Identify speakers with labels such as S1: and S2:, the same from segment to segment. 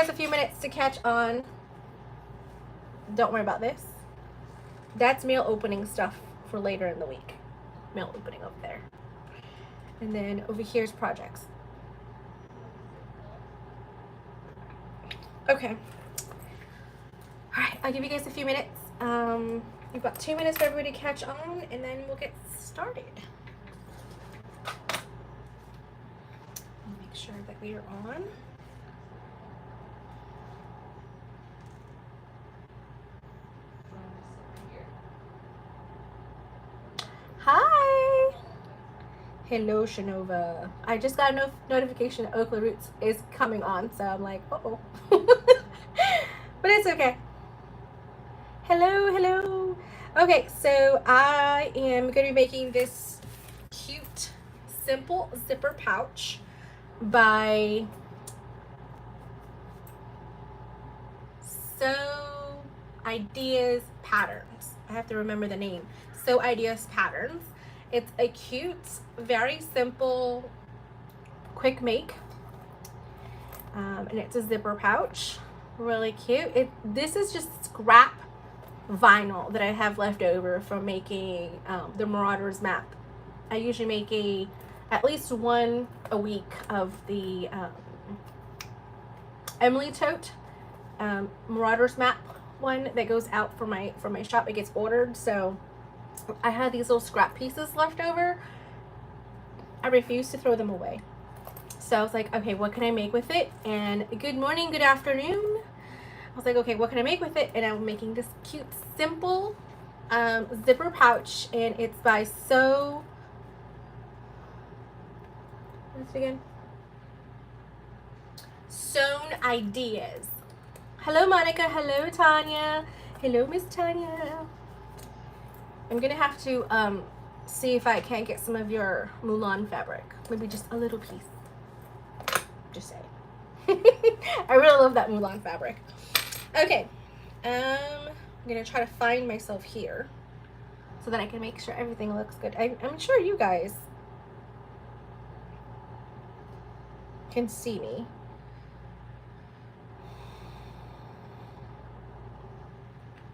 S1: guys a few minutes to catch on. Don't worry about this. That's mail opening stuff for later in the week. Mail opening up there. And then over here's projects. Okay. All right, I'll give you guys a few minutes. We've got 2 minutes for everybody to catch on, and then we'll get started. Make sure that we are on. Hi. Hello, Shanova. I just got a notification that Oakley Roots is coming on, so I'm like, uh-oh. But it's okay. Hello, hello. Okay, so I am going to be making this cute, simple zipper pouch by Sew Ideas Patterns. I have to remember the name. Sew Ideas Patterns. It's a cute, very simple, quick make. And it's a zipper pouch. Really cute. This is just scrap vinyl that I have left over from making the Marauders map. I usually make at least one a week of the Emily tote Marauders map one that goes out for my shop. It gets ordered, so I had these little scrap pieces left over. I refuse to throw them away. So I was like, okay, what can I make with it? And good morning, good afternoon. I was like, okay, what can I make with it? And I'm making this cute, simple zipper pouch, and it's by Sew. What's it again? Sewn Ideas. Hello, Monica. Hello, Tanya. Hello, Miss Tanya. I'm gonna have to see if I can't get some of your Mulan fabric. Maybe just a little piece. Just saying. I really love that Mulan fabric. Okay, I'm gonna try to find myself here so that I can make sure everything looks good. I'm sure you guys can see me.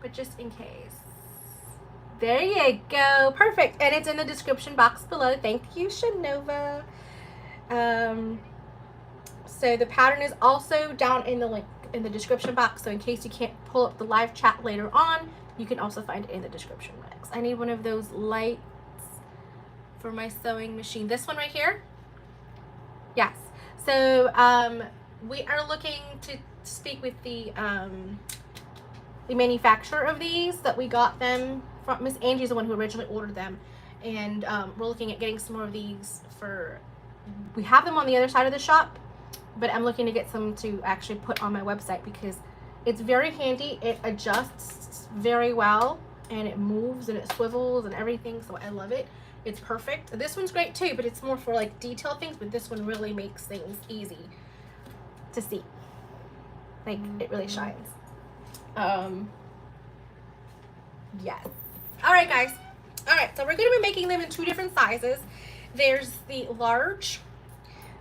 S1: But just in case. There you go. Perfect. And it's in the description box below. Thank you, Shanova. So the pattern is also down in the link in the description box. So in case you can't pull up the live chat later on, you can also find it in the description box. I need one of those lights for my sewing machine. This one right here. Yes. So we are looking to speak with the manufacturer of these, that we got them from. Miss Angie's the one who originally ordered them, and we're looking at getting some more of these for. We have them on the other side of the shop, but I'm looking to get some to actually put on my website because it's very handy. It adjusts very well, and it moves and it swivels and everything, so I love it. It's perfect. This one's great too, but it's more for like detail things, but this one really makes things easy to see. Like, it really shines. Yes. All right, guys. All right, so we're going to be making them in 2 different sizes. There's the large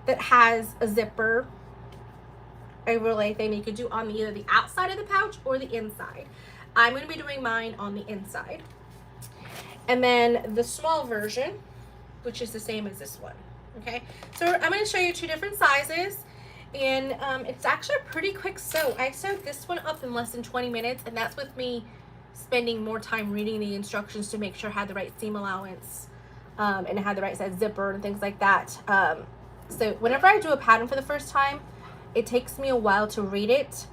S1: that has a zipper overlay thing you could do on either the outside of the pouch or the inside. I'm going to be doing mine on the inside. And then the small version, which is the same as this one. Okay, so I'm going to show you 2 different sizes. And it's actually a pretty quick sew. I sewed this one up in less than 20 minutes, and that's with me spending more time reading the instructions to make sure I had the right seam allowance and it had the right size zipper and things like that. So whenever I do a pattern for the first time, it takes me a while to read it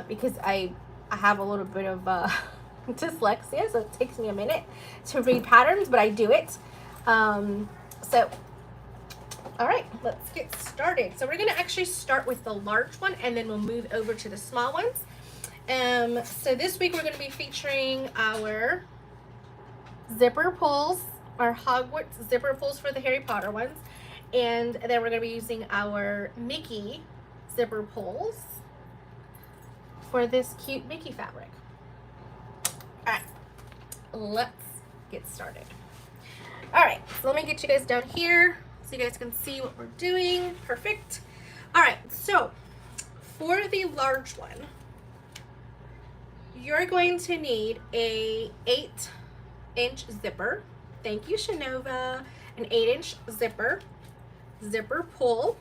S1: because I have a little bit of dyslexia, so it takes me a minute to read patterns, but I do it. So all right, let's get started. So we're going to actually start with the large one, and then we'll move over to the small ones. So this week we're going to be featuring our zipper pulls, our Hogwarts zipper pulls for the Harry Potter ones. And then we're going to be using our Mickey zipper pulls for this cute Mickey fabric. All right, let's get started. All right, so let me get you guys down here so you guys can see what we're doing. Perfect. All right, so for the large one, you're going to need a 8-inch zipper. Thank you, Shanova. An 8-inch zipper pull.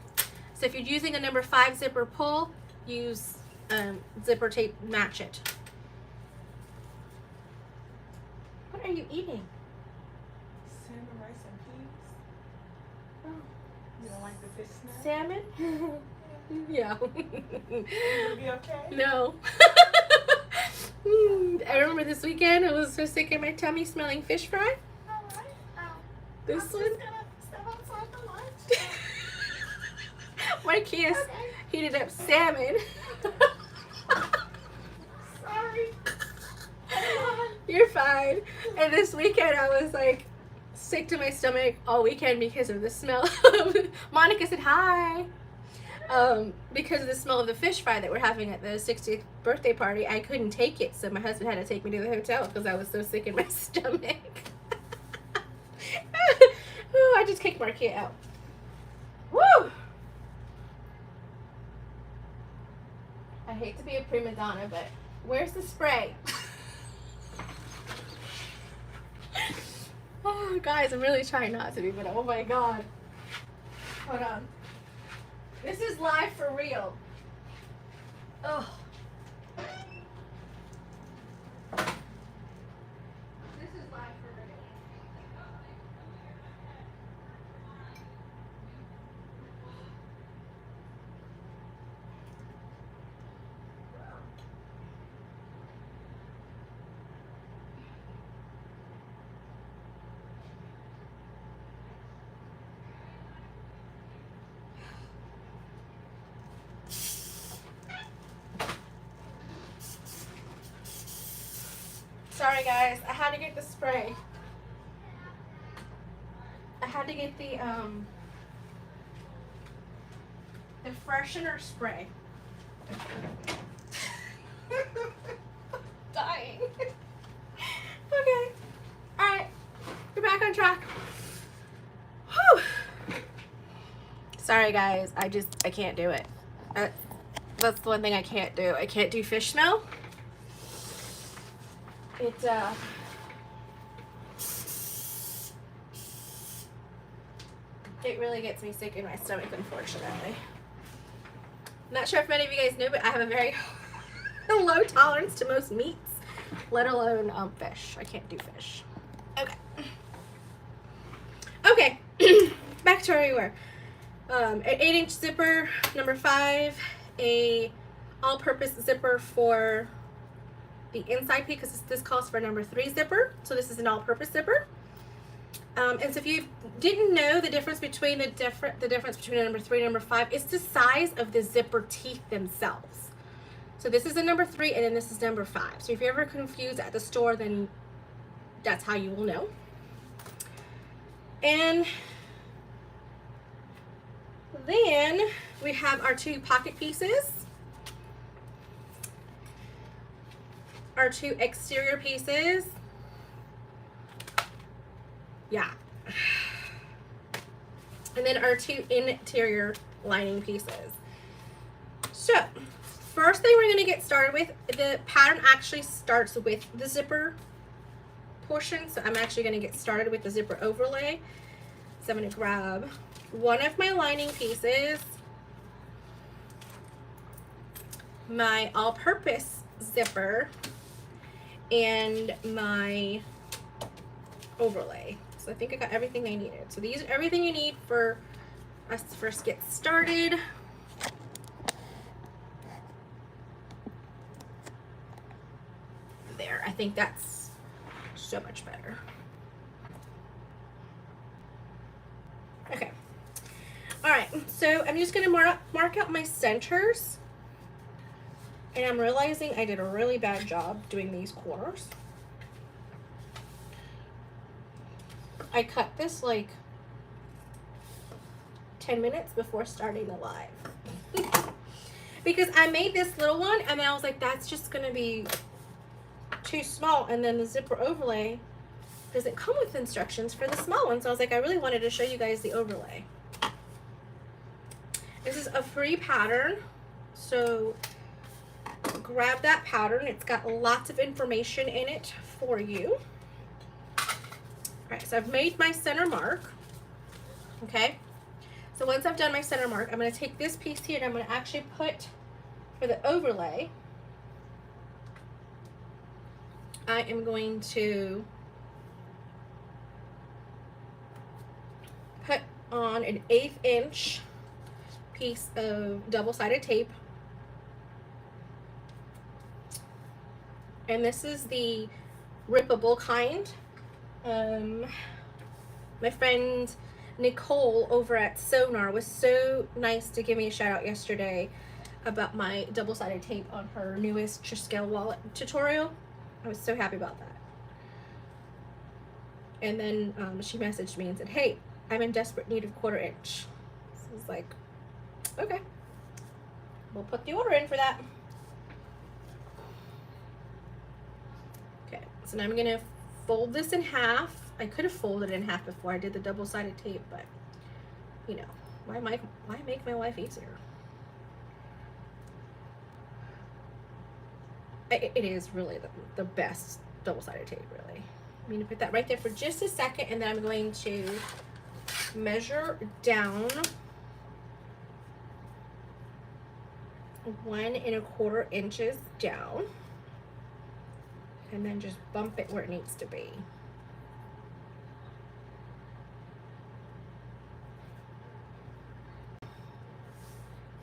S1: So if you're using a number 5 zipper pull, use zipper tape, match it. What are you eating?
S2: Salmon, rice, and peas.
S1: Oh.
S2: You don't like the fish snack?
S1: Salmon? Yeah.
S2: You'll be okay?
S1: No. I remember this weekend I was so sick in my tummy smelling fish fry.
S2: Alright.
S1: This one.
S2: I'm just gonna step outside for lunch.
S1: Marquise heated up salmon.
S2: Sorry.
S1: You're fine. And this weekend I was like sick to my stomach all weekend because of the smell. Monica said hi. Because of the smell of the fish fry that we're having at the 60th birthday party, I couldn't take it, so my husband had to take me to the hotel because I was so sick in my stomach. Oh, I just kicked Marquia out. Woo! I hate to be a prima donna, but where's the spray? Oh, guys, I'm really trying not to be, but oh my god. Hold on. This is live for real. Oh. This is live for real. Sorry guys, I had to get the spray. I had to get the freshener spray. Dying. Okay. Alright. We're back on track. Whew. Sorry guys, I can't do it. That's the one thing I can't do. I can't do fish smell. It really gets me sick in my stomach, unfortunately. I'm not sure if many of you guys know, but I have a very low tolerance to most meats, let alone fish. I can't do fish. Okay. Okay. Back to where we were. An 8-inch zipper, number 5, a all-purpose zipper for the inside piece, because this calls for a number 3 zipper, so this is an all-purpose zipper. And so if you didn't know the difference between the difference between a number 3 and number 5, it's the size of the zipper teeth themselves. So this is a number 3, and then this is number 5. So if you're ever confused at the store, then that's how you will know. And then we have our 2 pocket pieces. Our 2 exterior pieces. Yeah. And then our 2 interior lining pieces. So, first thing we're going to get started with, the pattern actually starts with the zipper portion. So I'm actually going to get started with the zipper overlay. So I'm going to grab one of my lining pieces, my all-purpose zipper, and my overlay. So I think I got everything I needed. So these are everything you need for us to first get started. There, I think that's so much better. Okay. All right, so I'm just gonna mark out my centers. And I'm realizing I did a really bad job doing these corners. I cut this like 10 minutes before starting the live. Because I made this little one and then I was like, that's just gonna be too small. And then the zipper overlay doesn't come with instructions for the small one. So I was like, I really wanted to show you guys the overlay. This is a free pattern. So grab that pattern. It's got lots of information in it for you. All right, so I've made my center mark. Okay, so once I've done my center mark, I'm going to take this piece here and I'm going to actually put, for the overlay, I am going to put on an 1/8 inch piece of double-sided tape. And this is the rippable kind. My friend Nicole over at Sewn was so nice to give me a shout out yesterday about my double-sided tape on her newest Triscale wallet tutorial. I was so happy about that. And then she messaged me and said, hey, I'm in desperate need of 1/4 inch. So I was like, okay, we'll put the order in for that. Okay, so now I'm gonna fold this in half. I could have folded it in half before I did the double-sided tape, but you know, why make my life easier? It is really the best double-sided tape, really. I'm gonna put that right there for just a second, and then I'm going to measure down 1 1/4 inches down, and then just bump it where it needs to be.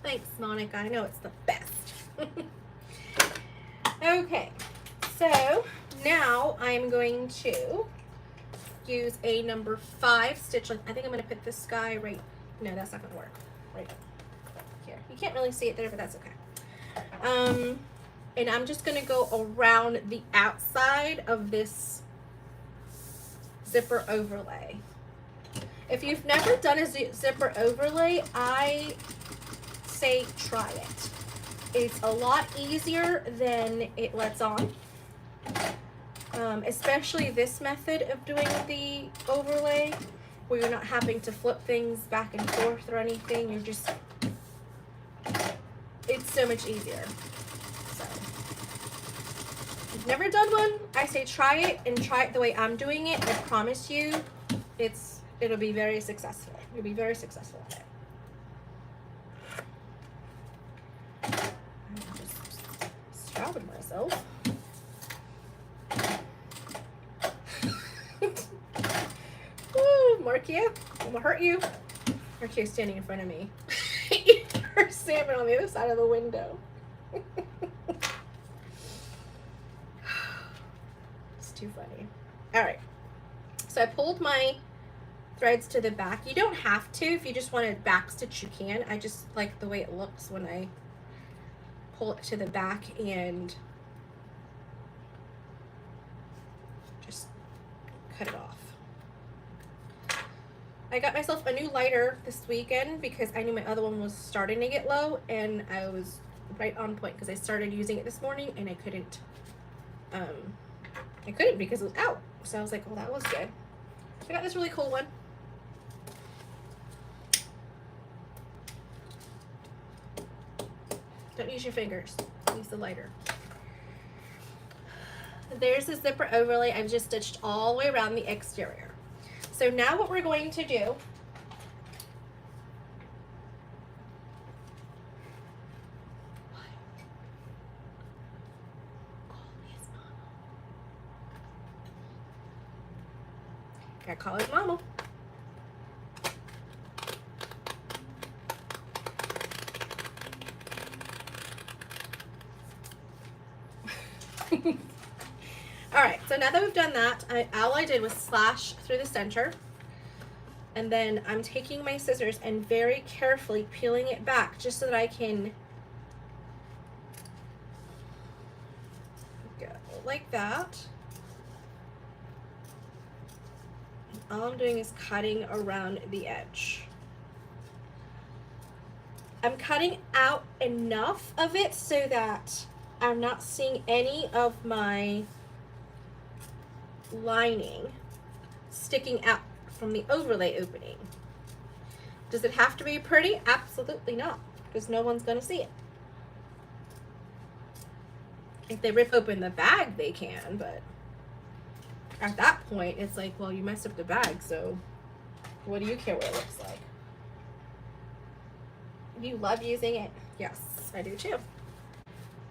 S1: Thanks, Monica. I know it's the best. Okay, so now I'm going to use a number 5 stitch length. I think I'm going to put this guy right. No, that's not going to work. Right here. You can't really see it there, but that's okay. And I'm just going to go around the outside of this zipper overlay. If you've never done a zipper overlay, I say try it. It's a lot easier than it lets on. Especially this method of doing the overlay, where you're not having to flip things back and forth or anything. You're just, it's so much easier. So, if you've never done one, I say try it, and try it the way I'm doing it. I promise you, it'll be very successful. You'll be very successful at it. I'm just shouting myself. Ooh, Markia, I'm gonna hurt you. Markia's standing in front of me. Her salmon on the other side of the window. It's too funny. All right, so I pulled my threads to the back. You don't have to. If you just want to back stitch, you can. I just like the way it looks when I pull it to the back and just cut it off. I got myself a new lighter this weekend because I knew my other one was starting to get low, and I was right on point because I started using it this morning and I couldn't because it was out. So I was like, well, that was good. I got this really cool one. Don't use your fingers, use the lighter. There's the zipper overlay. I've just stitched all the way around the exterior. So now what we're going to do, gotta call his mama. All right, so now that we've done that, all I did was slash through the center, and then I'm taking my scissors and very carefully peeling it back just so that I can go like that. All I'm doing is cutting around the edge. I'm cutting out enough of it so that I'm not seeing any of my lining sticking out from the overlay opening. Does it have to be pretty? Absolutely not, because no one's going to see it. If they rip open the bag, they can, but at that point, it's like, well, you messed up the bag, so what do you care what it looks like? You love using it? Yes, I do too.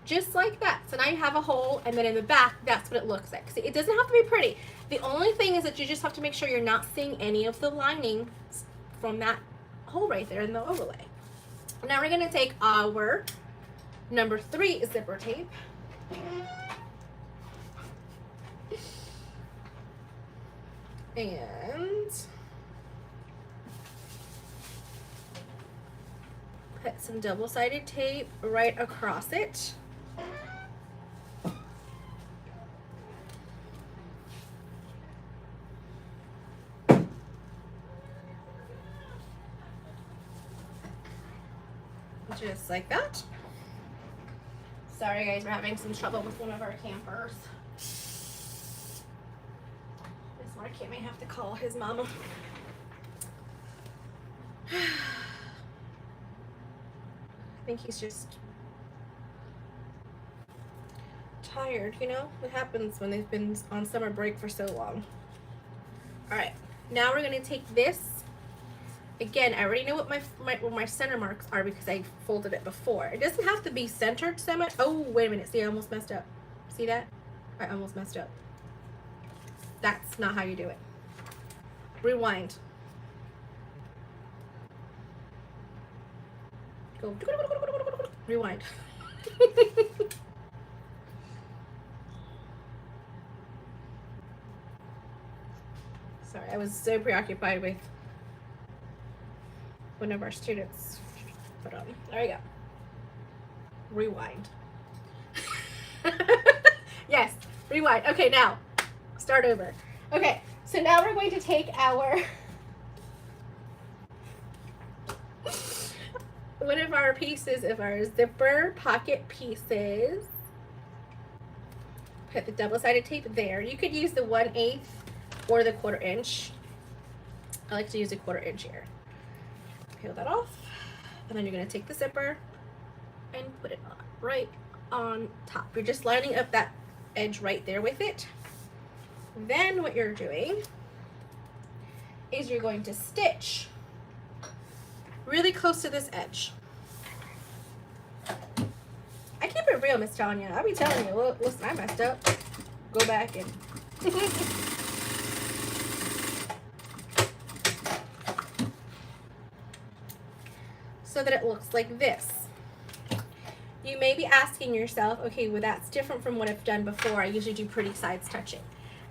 S1: Just like that. So now you have a hole, and then in the back, that's what it looks like. See, it doesn't have to be pretty. The only thing is that you just have to make sure you're not seeing any of the lining from that hole right there in the overlay. Now we're gonna take our number 3 zipper tape. And put some double-sided tape right across it. Just like that. Sorry guys, we're having some trouble with one of our campers. This one kid may have to call his mama. I think he's just tired, you know? What happens when they've been on summer break for so long. Alright, now we're gonna take this. Again, I already know what my center marks are because I folded it before. It doesn't have to be centered so much. Oh, wait a minute. See, I almost messed up. See that? I almost messed up. That's not how you do it. Rewind. Go. Rewind. Sorry, I was so preoccupied with one of our students put on. There we go. Rewind. Yes, rewind. Okay, now start over. Okay, so now we're going to take our one of our pieces of our zipper pocket pieces. Put the double-sided tape there. You could use the 1/8 or the 1/4 inch. I like to use a 1/4 inch here. Peel that off, and then you're going to take the zipper and put it right on top. You're just lining up that edge right there with it. Then what you're doing is you're going to stitch really close to this edge. I keep it real, Miss Tanya. I'll be telling you, look, listen, I messed up. Go back and so that it looks like this. You may be asking yourself, okay, well that's different from what I've done before. I usually do pretty sides touching.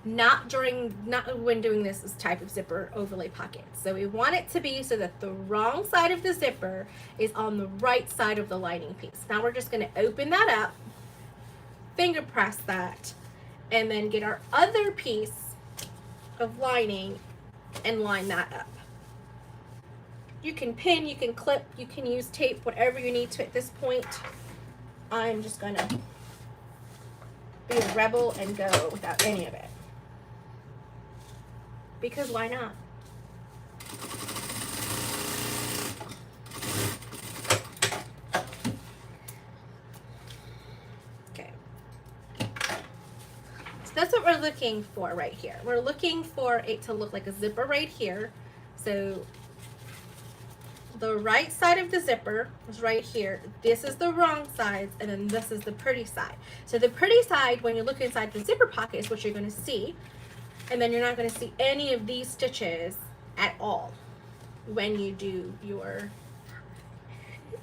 S1: Not when doing this type of zipper overlay pocket. So we want it to be so that the wrong side of the zipper is on the right side of the lining piece. Now we're just gonna open that up, finger press that, and then get our other piece of lining and line that up. You can pin, you can clip, you can use tape, whatever you need to at this point. I'm just gonna be a rebel and go without any of it. Because why not? Okay. So that's what we're looking for right here. We're looking for it to look like a zipper right here. So the right side of the zipper is right here. This is the wrong side, and then this is the pretty side. So the pretty side, when you look inside the zipper pocket, is what you're going to see. And then you're not going to see any of these stitches at all when you do your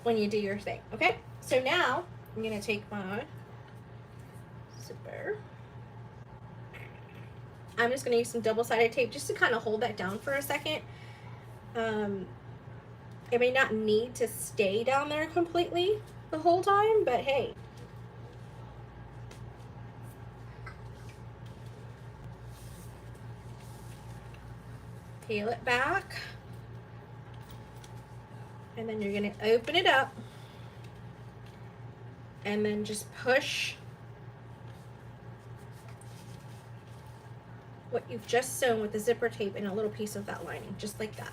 S1: thing. Okay, so now I'm going to take my zipper. I'm just going to use some double-sided tape just to kind of hold that down for a second. It may not need to stay down there completely the whole time, but hey. Peel it back, and then you're going to open it up and then just push what you've just sewn with the zipper tape in a little piece of that lining, just like that.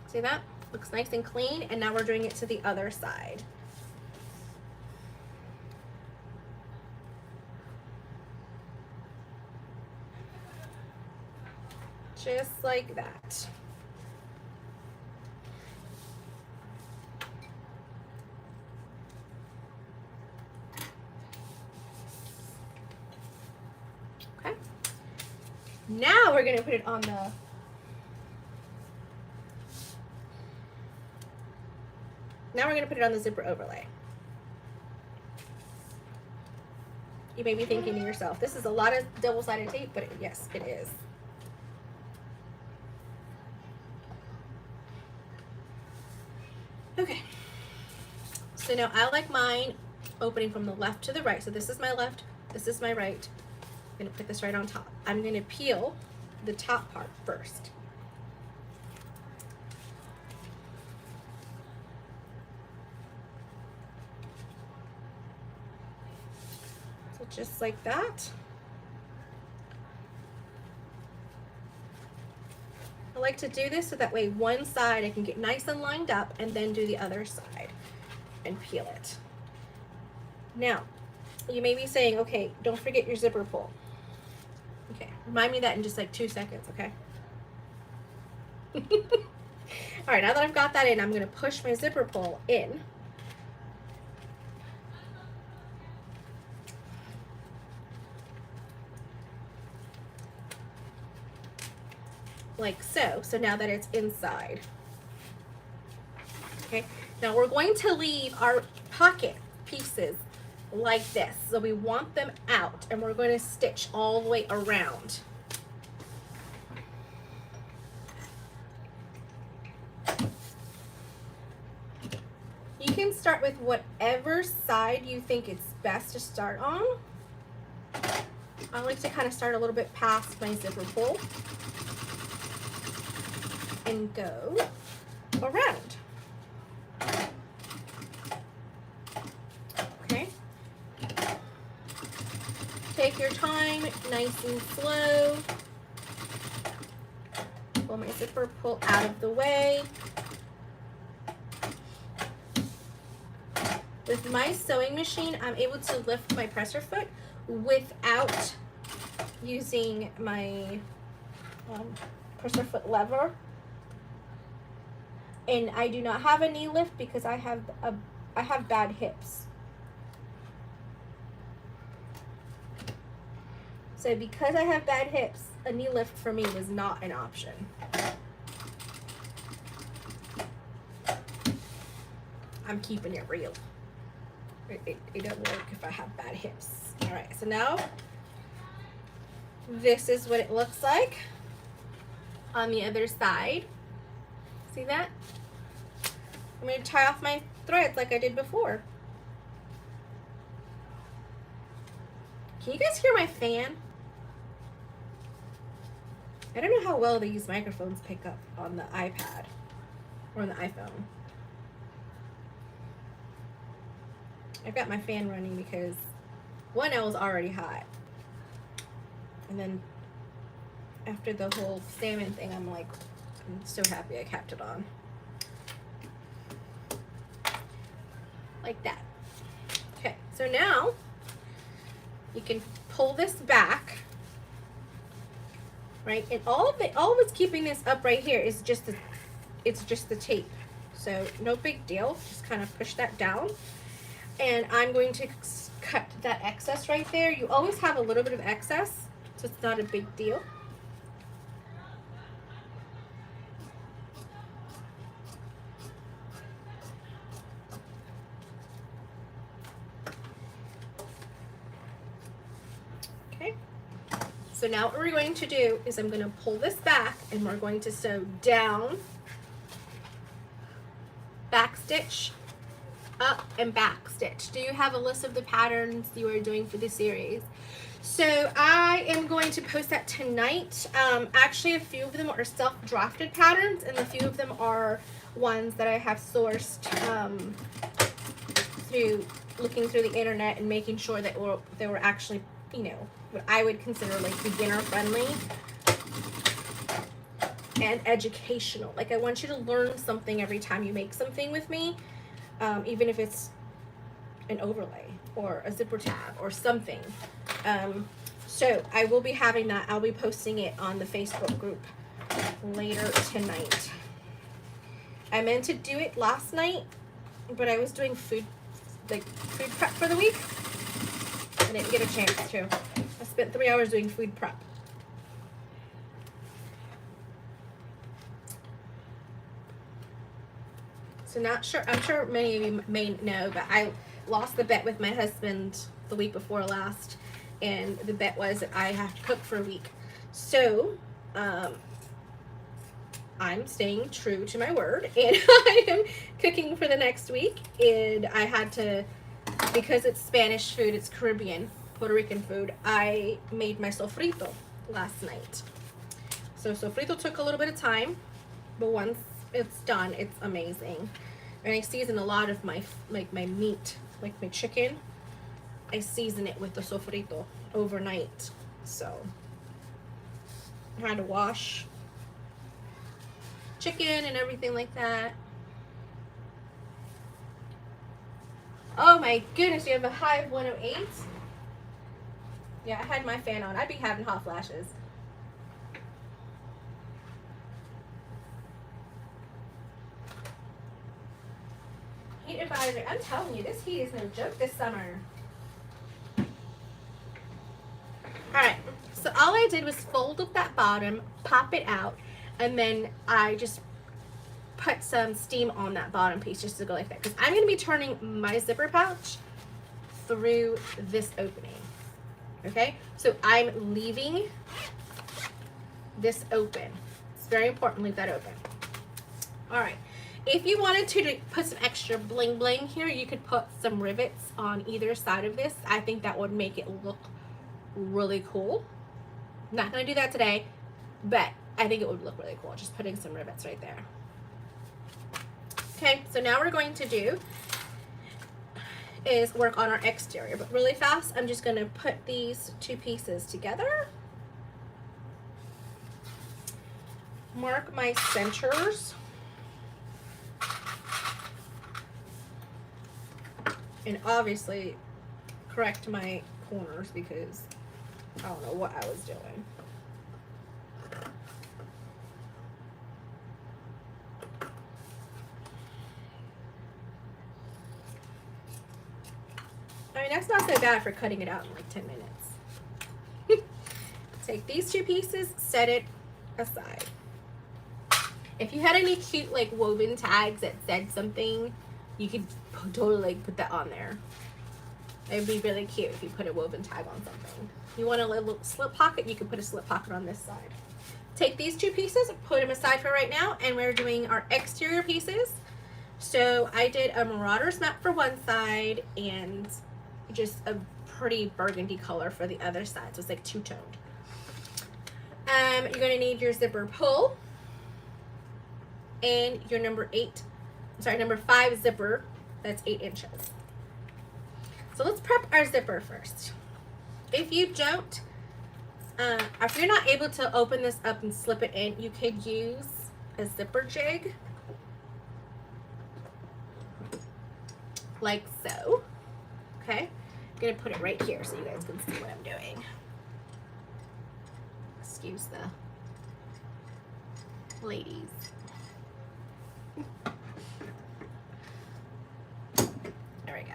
S1: See that? Looks nice and clean, and now we're doing it to the other side. Just like that. Okay. Now we're gonna put it on the zipper overlay. You may be thinking to yourself, this is a lot of double-sided tape, but yes, it is. Okay. So now I like mine opening from the left to the right. So this is my left, this is my right. I'm gonna put this right on top. I'm gonna peel the top part first. So just like that. I like to do this so that way one side I can get nice and lined up and then do the other side and peel it. Now, you may be saying, okay, don't forget your zipper pull. Okay, remind me of that in just like 2 seconds, okay? All right, now that I've got that in, I'm gonna push my zipper pull in. Like so. So now that it's inside. Okay, now we're going to leave our pocket pieces like this. So we want them out and we're going to stitch all the way around. You can start with whatever side you think it's best to start on. I like to kind of start a little bit past my zipper pull and go around. Okay. Take your time, nice and slow. Pull my zipper pull out of the way. With my sewing machine, I'm able to lift my presser foot without using my presser foot lever. And I do not have a knee lift because I have bad hips. So because I have bad hips, a knee lift for me was not an option. I'm keeping it real. It doesn't work if I have bad hips. All right, so now this is what it looks like on the other side. See that? I'm going to tie off my threads like I did before. Can you guys hear my fan? I don't know how well these microphones pick up on the iPad or on the iPhone. I've got my fan running because one, I was already hot. And then after the whole salmon thing, I'm like, I'm so happy I kept it on. Like that. Okay, so now you can pull this back, right? And all of what's keeping this up right here is just the tape. So no big deal. Just kind of push that down. And I'm going to cut that excess right there. You always have a little bit of excess, so it's not a big deal. Okay. So now what we're going to do is I'm going to pull this back and we're going to sew down, back stitch, up and back stitch. Do you have a list of the patterns you are doing for the series? So I am going to post that tonight. Actually, a few of them are self-drafted patterns, and a few of them are ones that I have sourced through looking through the internet and making sure that they were actually, you know, what I would consider like beginner friendly and educational. Like I want you to learn something every time you make something with me. Even if it's an overlay or a zipper tab or something. So I will be having that. I'll be posting it on the Facebook group later tonight. I meant to do it last night, but I was doing food prep for the week. I didn't get a chance to. I spent 3 hours doing food prep. So not sure, I'm sure many of you may know, but I lost the bet with my husband the week before last, and the bet was that I have to cook for a week. So, I'm staying true to my word, and I am cooking for the next week, and I had to, because it's Spanish food, it's Caribbean, Puerto Rican food, I made my sofrito last night. So sofrito took a little bit of time, but once it's done, it's amazing. And I season a lot of my my meat, like my chicken. I season it with the sofrito overnight. So I had to wash chicken and everything like that. Oh my goodness, you have a high of 108? Yeah, I had my fan on. I'd be having hot flashes. Heat advisory. I'm telling you, this heat is no joke this summer. Alright, so all I did was fold up that bottom, pop it out, and then I just put some steam on that bottom piece just to go like that. Because I'm going to be turning my zipper pouch through this opening. Okay, so I'm leaving this open. It's very important, leave that open. Alright. If you wanted to put some extra bling bling here, you could put some rivets on either side of this. I think that would make it look really cool. Not going to do that today, but I think it would look really cool. Just putting some rivets right there. Okay, so now we're going to do is work on our exterior. But really fast, I'm just going to put these two pieces together. Mark my centers. And obviously correct my corners because I don't know what I was doing. I mean, that's not so bad for cutting it out in like 10 minutes. Take these two pieces, set it aside. If you had any cute like woven tags that said something, you could totally like put that on there. It would be really cute if you put a woven tag on something. You want a little slip pocket, you can put a slip pocket on this side. Take these two pieces, put them aside for right now, and we're doing our exterior pieces. So I did a Marauder's map for one side and just a pretty burgundy color for the other side. So it's like two-toned. You're gonna need your zipper pull and your number 5 zipper, that's 8 inches. So let's prep our zipper first. If you don't, if you're not able to open this up and slip it in, you could use a zipper jig, like so. Okay, I'm gonna put it right here so you guys can see what I'm doing. Excuse the ladies. There we go.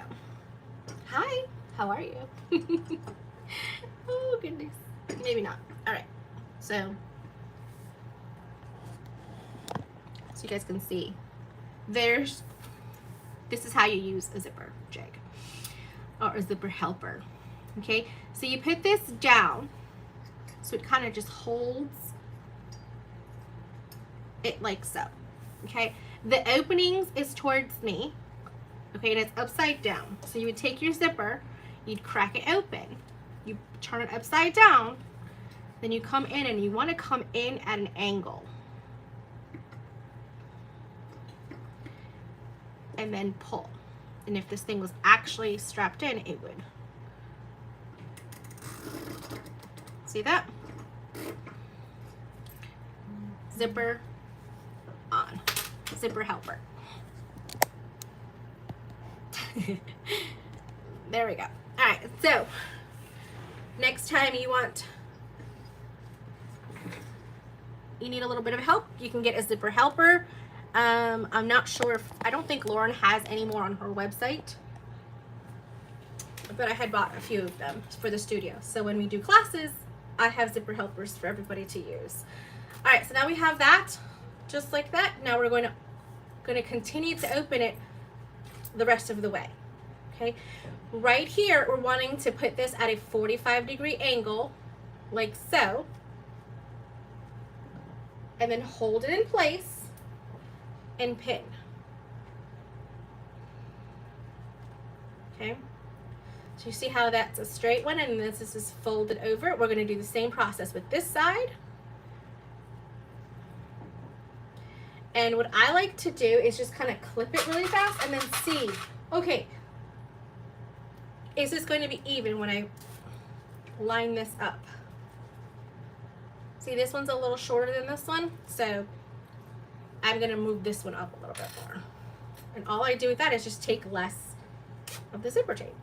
S1: Hi, how are you? Oh goodness, maybe not. All right, so you guys can see, this is how you use a zipper jig or a zipper helper. Okay, so you put this down so it kind of just holds it like so. Okay, the openings is towards me. Okay, and it's upside down. So you would take your zipper, you'd crack it open, you turn it upside down, then you come in, and you want to come in at an angle. And then pull. And if this thing was actually strapped in, it would. See that? Zipper on. Zipper helper. There we go. All right, so you need a little bit of help, you can get a zipper helper. I'm not sure if, I don't think Lauren has any more on her website, but I had bought a few of them for the studio. So when we do classes, I have zipper helpers for everybody to use. All right, so now we have that, just like that. Now we're going to continue to open it the rest of the way. Okay, right here, we're wanting to put this at a 45-degree angle, like so, and then hold it in place and pin. Okay, so you see how that's a straight one and this is folded over. We're going to do the same process with this side. And what I like to do is just kind of clip it really fast and then see, okay, is this going to be even when I line this up? See, this one's a little shorter than this one, so I'm going to move this one up a little bit more. And all I do with that is just take less of the zipper tape.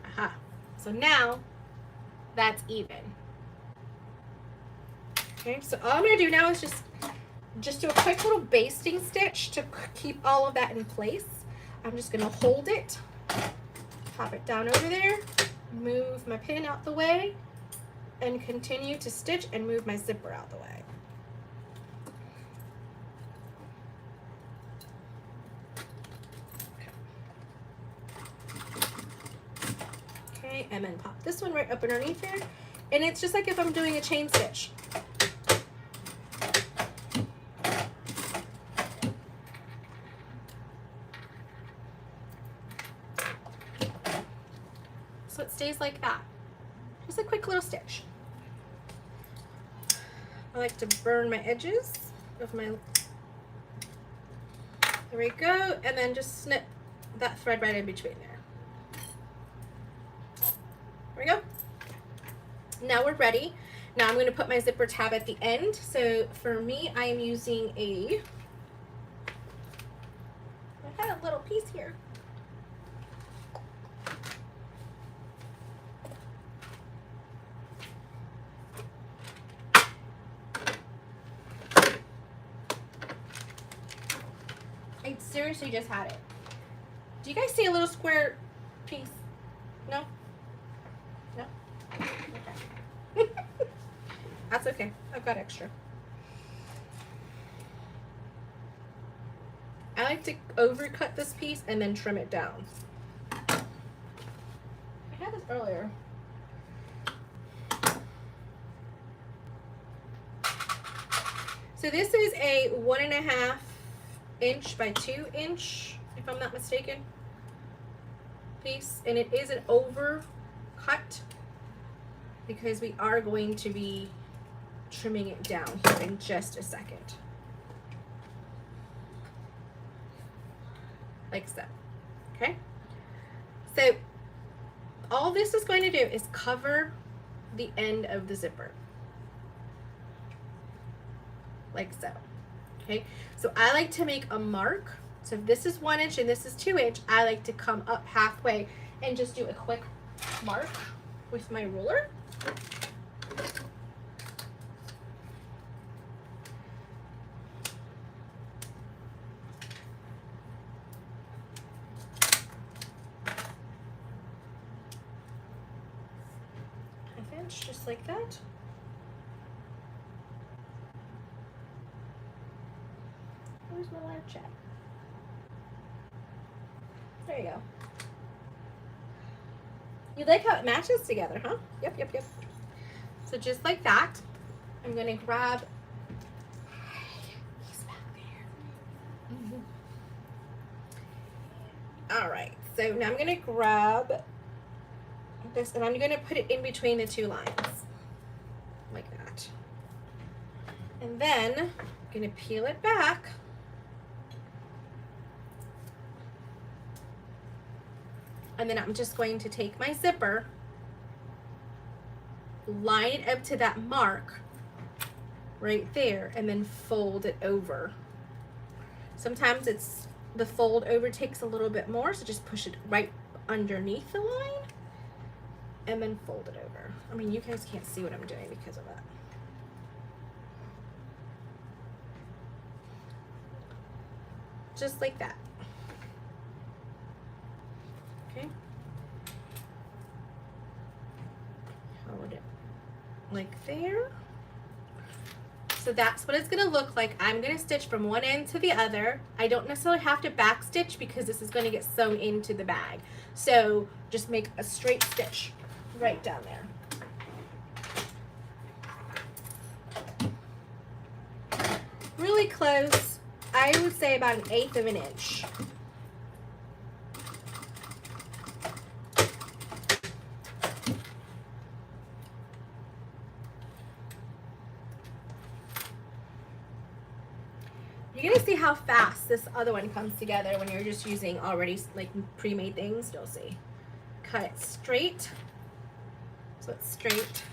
S1: Aha. So now that's even. Okay, so all I'm going to do now is just do a quick little basting stitch to keep all of that in place. I'm just going to hold it, pop it down over there, move my pin out the way, and continue to stitch and move my zipper out the way. Okay, and then pop this one right up underneath there. And it's just like if I'm doing a chain stitch. So it stays like that. Just a quick little stitch. I like to burn my edges of my, there we go, and then just snip that thread right in between there. There we go. Now we're ready. Now I'm going to put my zipper tab at the end. So for me, I am using I had a little piece here. I seriously just had it. Do you guys see a little square piece? No? No? Okay. That's okay. I've got extra. I like to overcut this piece and then trim it down. I had this earlier. So this is a 1.5 inch by 2 inch, if I'm not mistaken, piece, and it is an over cut because we are going to be trimming it down here in just a second, like so. Okay, so all this is going to do is cover the end of the zipper, like so. Okay, so I like to make a mark. So if this is 1 inch and this is 2 inch, I like to come up halfway and just do a quick mark with my ruler. Half inch, just like that. Where's my live chat? There you go. You like how it matches together, huh? Yep, yep, yep. So just like that, I'm gonna grab, he's back there. All right, so now I'm gonna grab this and I'm gonna put it in between the two lines, like that. And then I'm gonna peel it back. And then I'm just going to take my zipper, line it up to that mark right there, and then fold it over. Sometimes it's the fold over takes a little bit more, so just push it right underneath the line and then fold it over. I mean, you guys can't see what I'm doing because of that. Just like that. Okay. Hold it like there. So that's what it's going to look like. I'm going to stitch from one end to the other. I don't necessarily have to back stitch because this is going to get sewn into the bag. So just make a straight stitch right down there. Really close. I would say about 1/8 of an inch. You're gonna see how fast this other one comes together when you're just using already like pre-made things. You'll see. Cut it straight, so it's straight.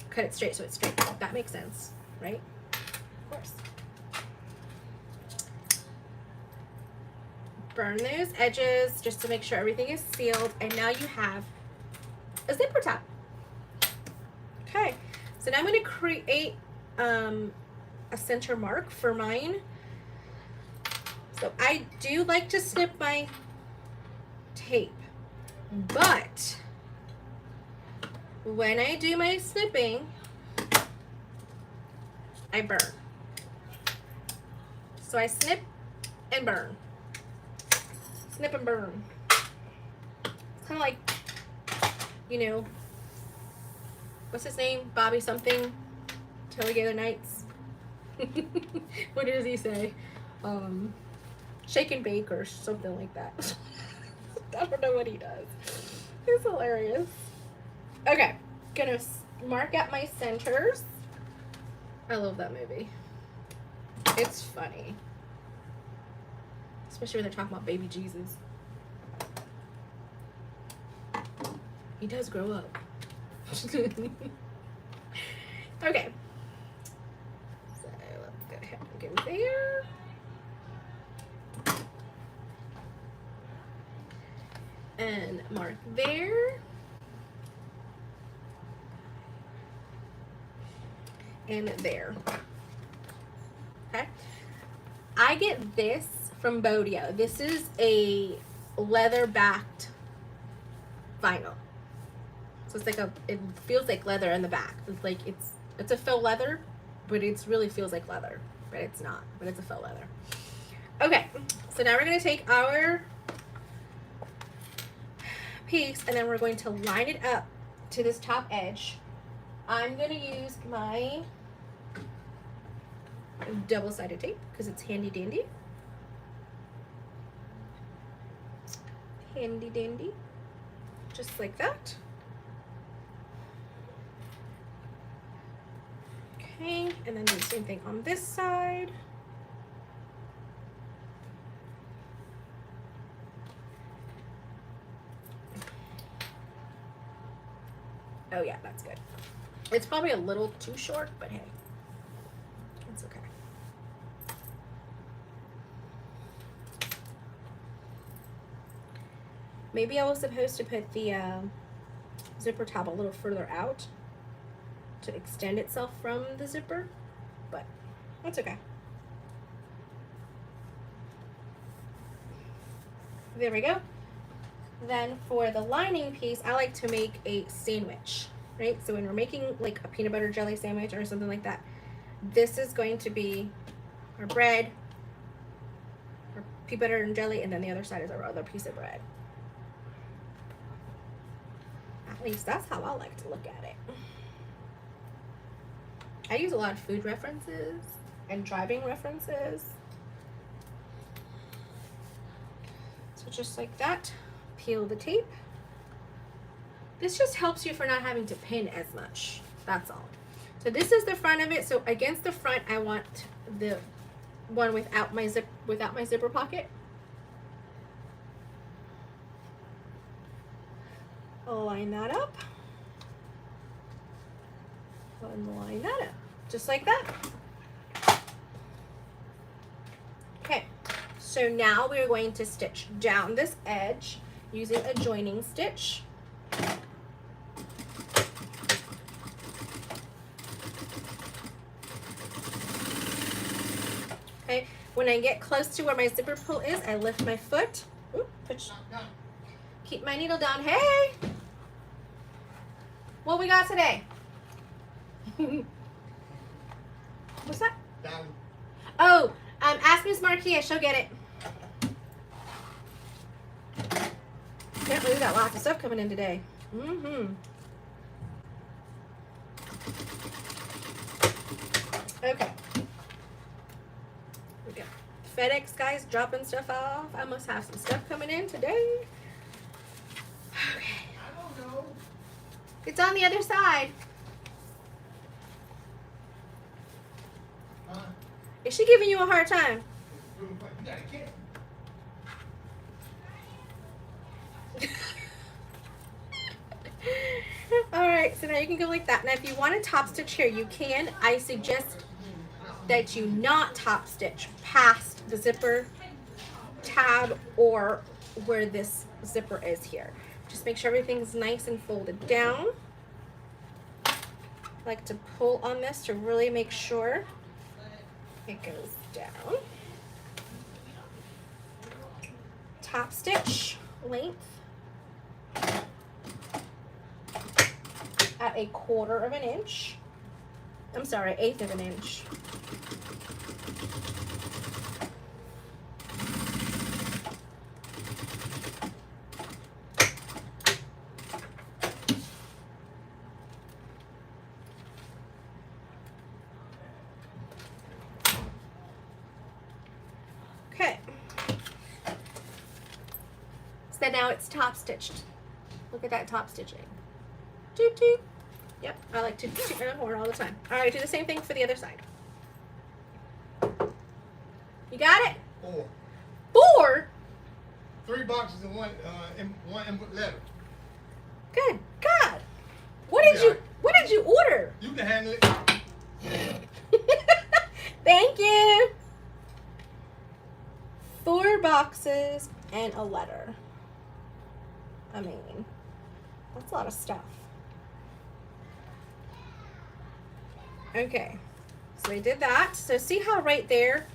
S1: Cut it straight so it's straight. That makes sense, right? Of course. Burn those edges just to make sure everything is sealed, and now you have a zipper top. Okay, so now I'm gonna create a center mark for mine. So I do like to snip my tape, but when I do my snipping, I burn. So I snip and burn. Snip and burn. It's kind of like, you know, what's his name? Bobby something. Together Nights. What does he say? Shake and bake or something like that. I don't know what he does. It's hilarious. Okay, gonna mark out my centers. I love that movie. It's funny. Especially when they're talking about baby Jesus. He does grow up. Okay. Go there. And mark there. And there. Okay. I get this from Bodio. This is a leather backed vinyl. So it's like it feels like leather in the back. It's like it's a faux leather, but it really feels like leather. But it's not, but it's a faux leather. Okay, so now we're gonna take our piece and then we're going to line it up to this top edge. I'm gonna use my double-sided tape because it's handy dandy. Handy dandy, just like that. Okay, and then do the same thing on this side. Oh yeah, that's good. It's probably a little too short, but hey, it's okay. Maybe I was supposed to put the zipper tab a little further out to extend itself from the zipper, but that's okay. There we go. Then for the lining piece, I like to make a sandwich, right? So when we're making like a peanut butter jelly sandwich or something like that, this is going to be our bread, our peanut butter and jelly, and then the other side is our other piece of bread. At least that's how I like to look at it. I use a lot of food references and driving references. So just like that, peel the tape. This just helps you for not having to pin as much, that's all. So this is the front of it. So against the front, I want the one without my zipper pocket. I'll line that up. And line that up, just like that. Okay, So now we're going to stitch down this edge using a joining stitch. Okay, when I get close to where my zipper pull is, I lift my foot. Ooh, keep my needle down. Hey! What we got today? What's that?
S3: Down.
S1: Oh, ask Miss Marquia, she'll get it. Can't believe we got lots of stuff coming in today. Okay. We got FedEx guys dropping stuff off. I must have some stuff coming in today. Okay.
S3: I don't know.
S1: It's on the other side.
S3: Huh?
S1: Is she giving you a hard time?
S3: You gotta get it.
S1: Alright, so now you can go like that. Now if you want to top stitch here, you can. I suggest that you not top stitch past the zipper tab or where this zipper is here. Just make sure everything's nice and folded down. I like to pull on this to really make sure it goes down. Top stitch length at 1/4 of an inch. I'm sorry, 1/8 of an inch. Okay. So now it's top stitched. Look at that top stitching. Toot toot. Yep, I like to toot my horn all the time. All right, do the same thing for the other side. You got it?
S3: 4.
S1: 4?
S3: 3 boxes and one input letter.
S1: Good God. What did you order?
S3: You can handle it.
S1: Thank you. 4 boxes and a letter. I mean, that's a lot of stuff. Okay, so I did that. So see how right there,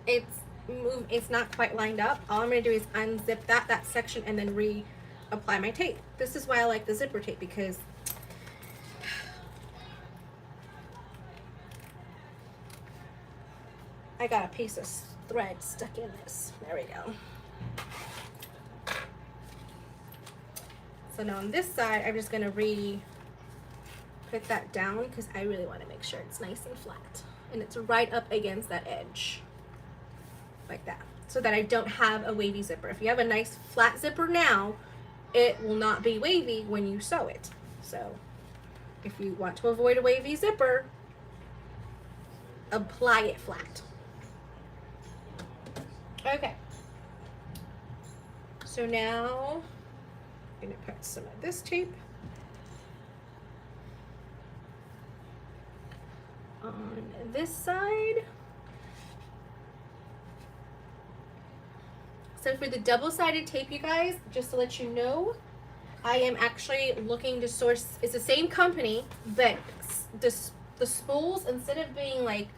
S1: it's not quite lined up. All I'm gonna do is unzip that section and then reapply my tape. This is why I like the zipper tape, because I got a piece of thread stuck in this. There we go. So now on this side, I'm just gonna put that down because I really want to make sure it's nice and flat and it's right up against that edge like that, so that I don't have a wavy zipper. If you have a nice flat zipper now, it will not be wavy when you sew it. So if you want to avoid a wavy zipper, apply it flat. Okay, so now I'm gonna put some of this tape on this side. So for the double-sided tape, you guys, just to let you know, I am actually looking to source, it's the same company, but the spools, instead of being like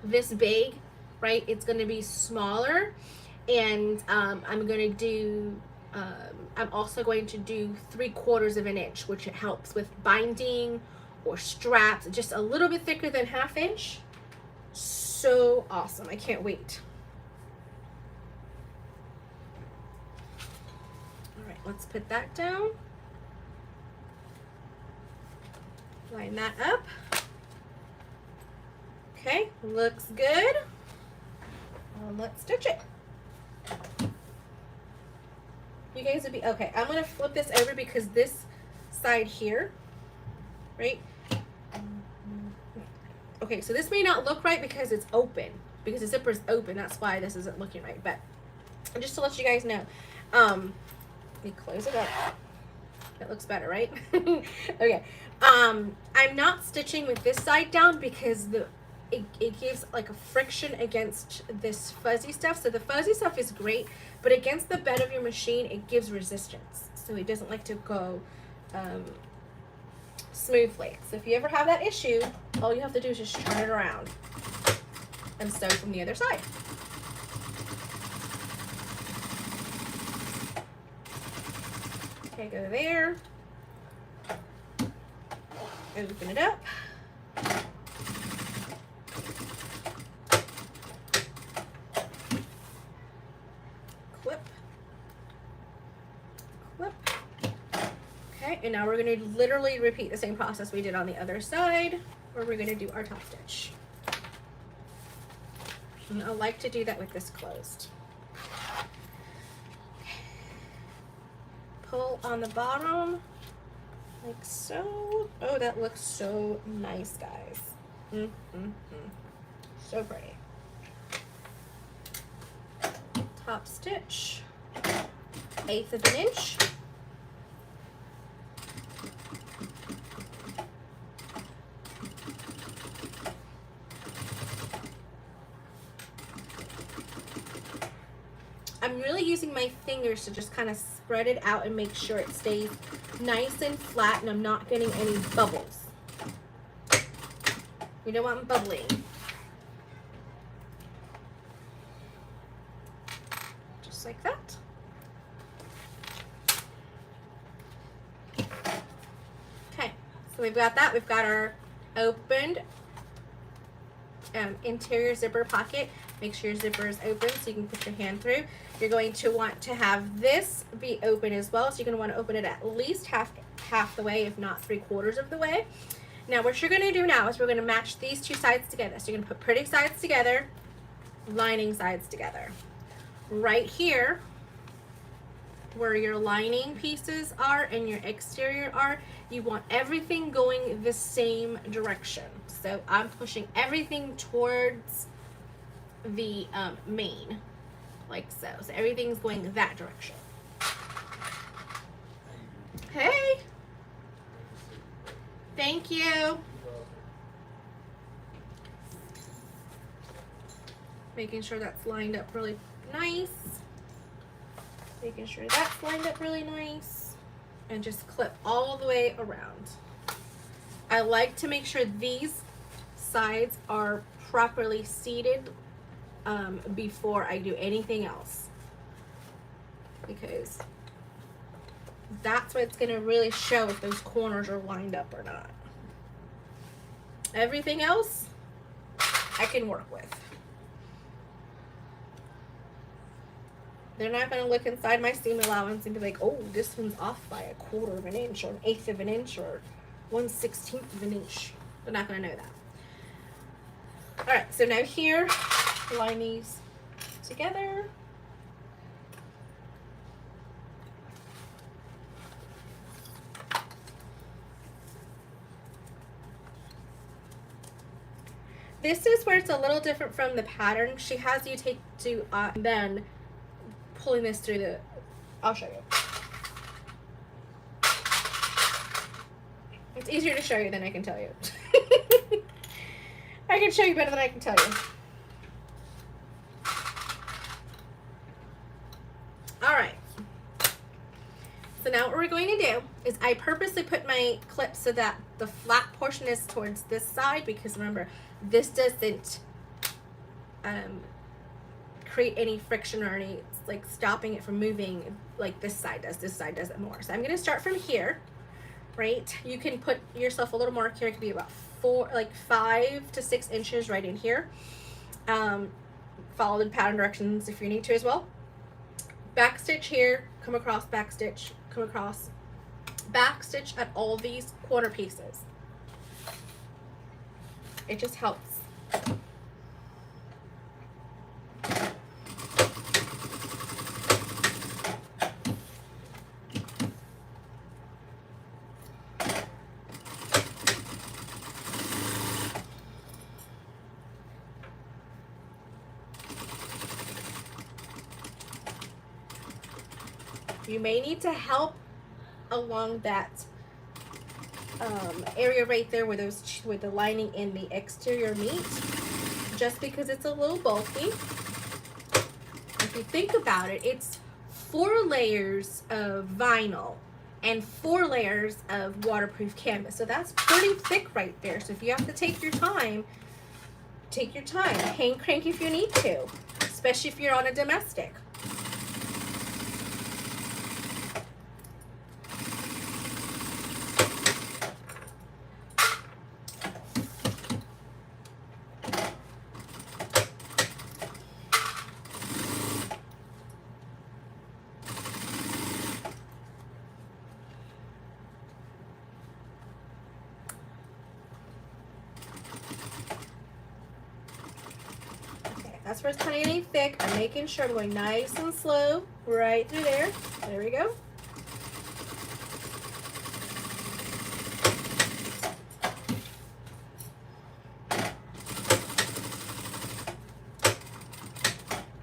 S1: this big, right, it's going to be smaller. And I'm also going to do 3/4 of an inch, which it helps with binding or straps, just a little bit thicker than 1/2 inch. So awesome. I can't wait. All right, let's put that down. Line that up. Okay, looks good. Let's stitch it. You guys would be, okay, I'm going to flip this over because this side here, right? Okay, so this may not look right because it's open, because the zipper is open. That's why this isn't looking right. But just to let you guys know, let me close it up. That looks better, right? Okay. I'm not stitching with this side down because it gives like a friction against this fuzzy stuff. So the fuzzy stuff is great, but against the bed of your machine, it gives resistance. So it doesn't like to go smoothly. So if you ever have that issue, all you have to do is just turn it around and sew from the other side. Okay, go there. Open it up. Clip. Clip. Okay, and now we're going to literally repeat the same process we did on the other side, where we're going to do our top stitch. And I like to do that with this closed. Pull on the bottom like so. Oh, that looks so nice, guys. So pretty. Top stitch, 1/8 of an inch. I'm really using my fingers to just kind of spread it out and make sure it stays nice and flat and I'm not getting any bubbles. You don't want bubbling. Just like that. Okay, so we've got that. We've got our opened interior zipper pocket. Make sure your zipper is open so you can put your hand through. You're going to want to have this be open as well, so you're going to want to open it at least half the way, if not 3/4 of the way. Now what you're going to do now is we're going to match these two sides together. So you're going to put pretty sides together, lining sides together. Right here, where your lining pieces are and your exterior are, you want everything going the same direction. So I'm pushing everything towards the main, like so. So everything's going that direction. Hey, thank you. Making sure that's lined up really nice. Making sure that's lined up really nice. And just clip all the way around. I like to make sure these sides are properly seated before I do anything else, because that's what's going to really show if those corners are lined up or not. Everything else I can work with. They're not going to look inside my seam allowance and be like, oh, this one's off by 1/4 of an inch or 1/8 of an inch or 1/16 of an inch. They're not going to know that. All right, so now here, line these together. This is where it's a little different from the pattern. She has you take to then pulling this through the, I'll show you. It's easier to show you than I can tell you. I can show you better than I can tell you. All right. So now what we're going to do is I purposely put my clip so that the flat portion is towards this side, because remember, this doesn't create any friction or any like stopping it from moving like this side does. This side does it more. So I'm going to start from here, right? You can put yourself a little mark here. It could be about 5 to 6 inches right in here. Follow the pattern directions if you need to as well. Back stitch here, come across, back stitch, come across, back stitch at all these corner pieces. It just helps. You may need to help along that area right there where the lining and the exterior meet. just because it's a little bulky. If you think about it, it's 4 layers of vinyl and 4 layers of waterproof canvas. So that's pretty thick right there. So if you have to take your time, take your time. Hand crank if you need to, especially if you're on a domestic. That's where it's kind of getting thick. I'm making sure I'm going nice and slow right through there. There we go.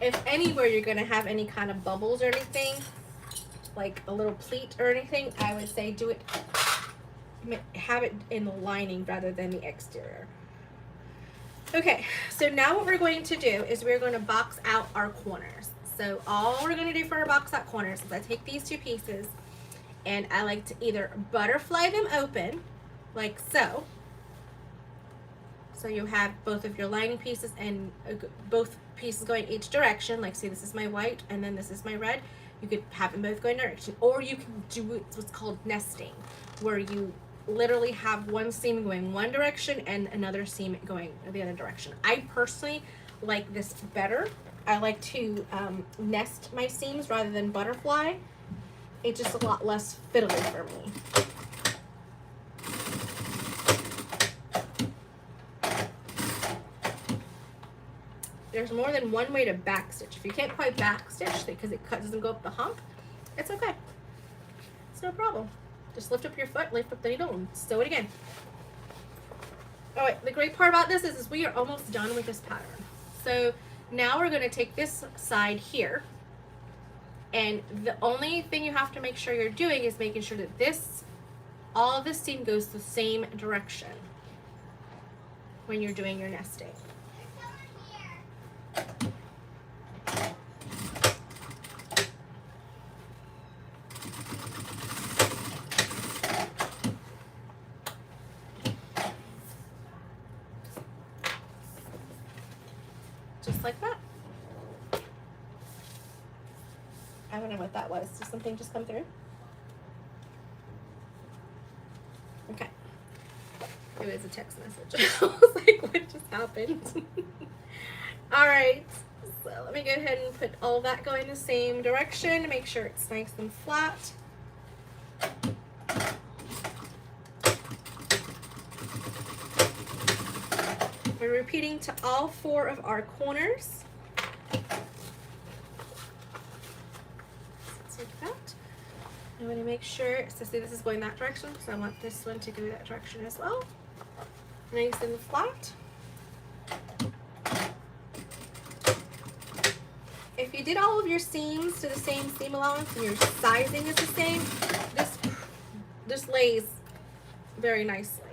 S1: If anywhere you're going to have any kind of bubbles or anything, like a little pleat or anything, I would say do it, have it in the lining rather than the exterior. Okay, so now what we're going to do is we're going to box out our corners. So all we're going to do for our box out corners is I take these 2 pieces and I like to either butterfly them open, like so. So you have both of your lining pieces and both pieces going each direction. Like see, this is my white and then this is my red. You could have them both going direction, or you can do what's called nesting, where you literally have one seam going one direction and another seam going the other direction. I personally like this better. I like to nest my seams rather than butterfly. It's just a lot less fiddly for me. There's more than one way to backstitch. If you can't quite backstitch because it doesn't go up the hump, it's okay. It's no problem. Just lift up your foot, lift up the needle, and sew it again. All right, the great part about this is we are almost done with this pattern. So now we're gonna take this side here, and the only thing you have to make sure you're doing is making sure that this, all of this seam goes the same direction when you're doing your nesting. Just like that. I don't know what that was. Did something just come through? Okay. It was a text message. I was like, what just happened? All right. So let me go ahead and put all that going the same direction. Make sure it's nice and flat. We're repeating to all 4 of our corners. Just like that. I'm going to make sure, so see this is going that direction, so I want this one to go that direction as well. Nice and flat. If you did all of your seams to the same seam allowance and your sizing is the same, this lays very nicely.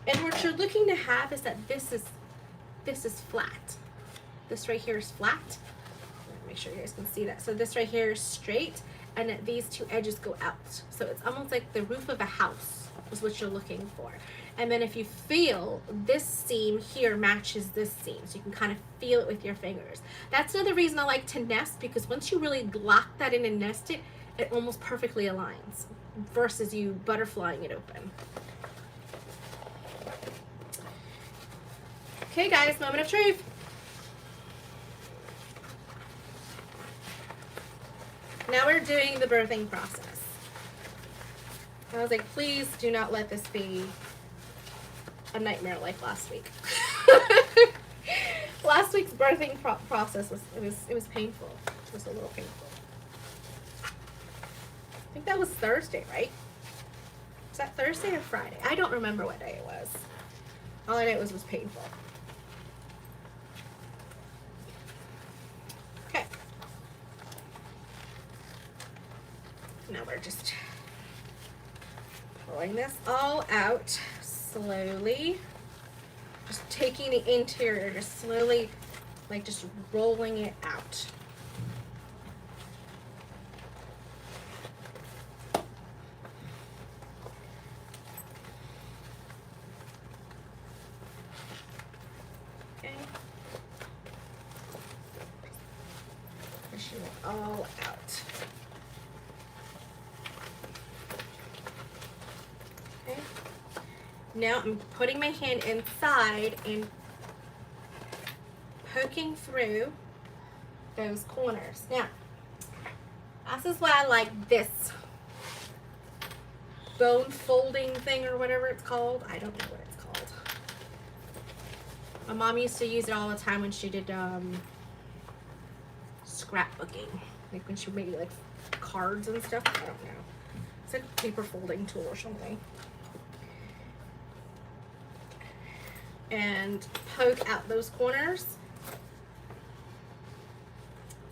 S1: And what you're looking to have is that this is flat. This right here is flat. Make sure you guys can see that. So this right here is straight, and that these 2 edges go out. So it's almost like the roof of a house is what you're looking for. And then if you feel this seam here matches this seam, so you can kind of feel it with your fingers. That's another reason I like to nest, because once you really lock that in and nest it, it almost perfectly aligns versus you butterflying it open. Okay guys, moment of truth. Now we're doing the birthing process. I was like, please do not let this be a nightmare like last week. Last week's birthing process was painful. It was a little painful. I think that was Thursday, right? Was that Thursday or Friday? I don't remember what day it was. All I know was painful. Okay. Now we're just pulling this all out slowly. just taking the interior, just slowly, like just rolling it out. Okay. Pushing it all out. Okay. Now I'm putting my hand inside and poking through those corners. Now, this is why I like this bone folding thing or whatever it's called. I don't know what it's called. My mom used to use it all the time when she did scrapbooking, like when she made like cards and stuff. I don't know. It's like a paper folding tool or something. And poke out those corners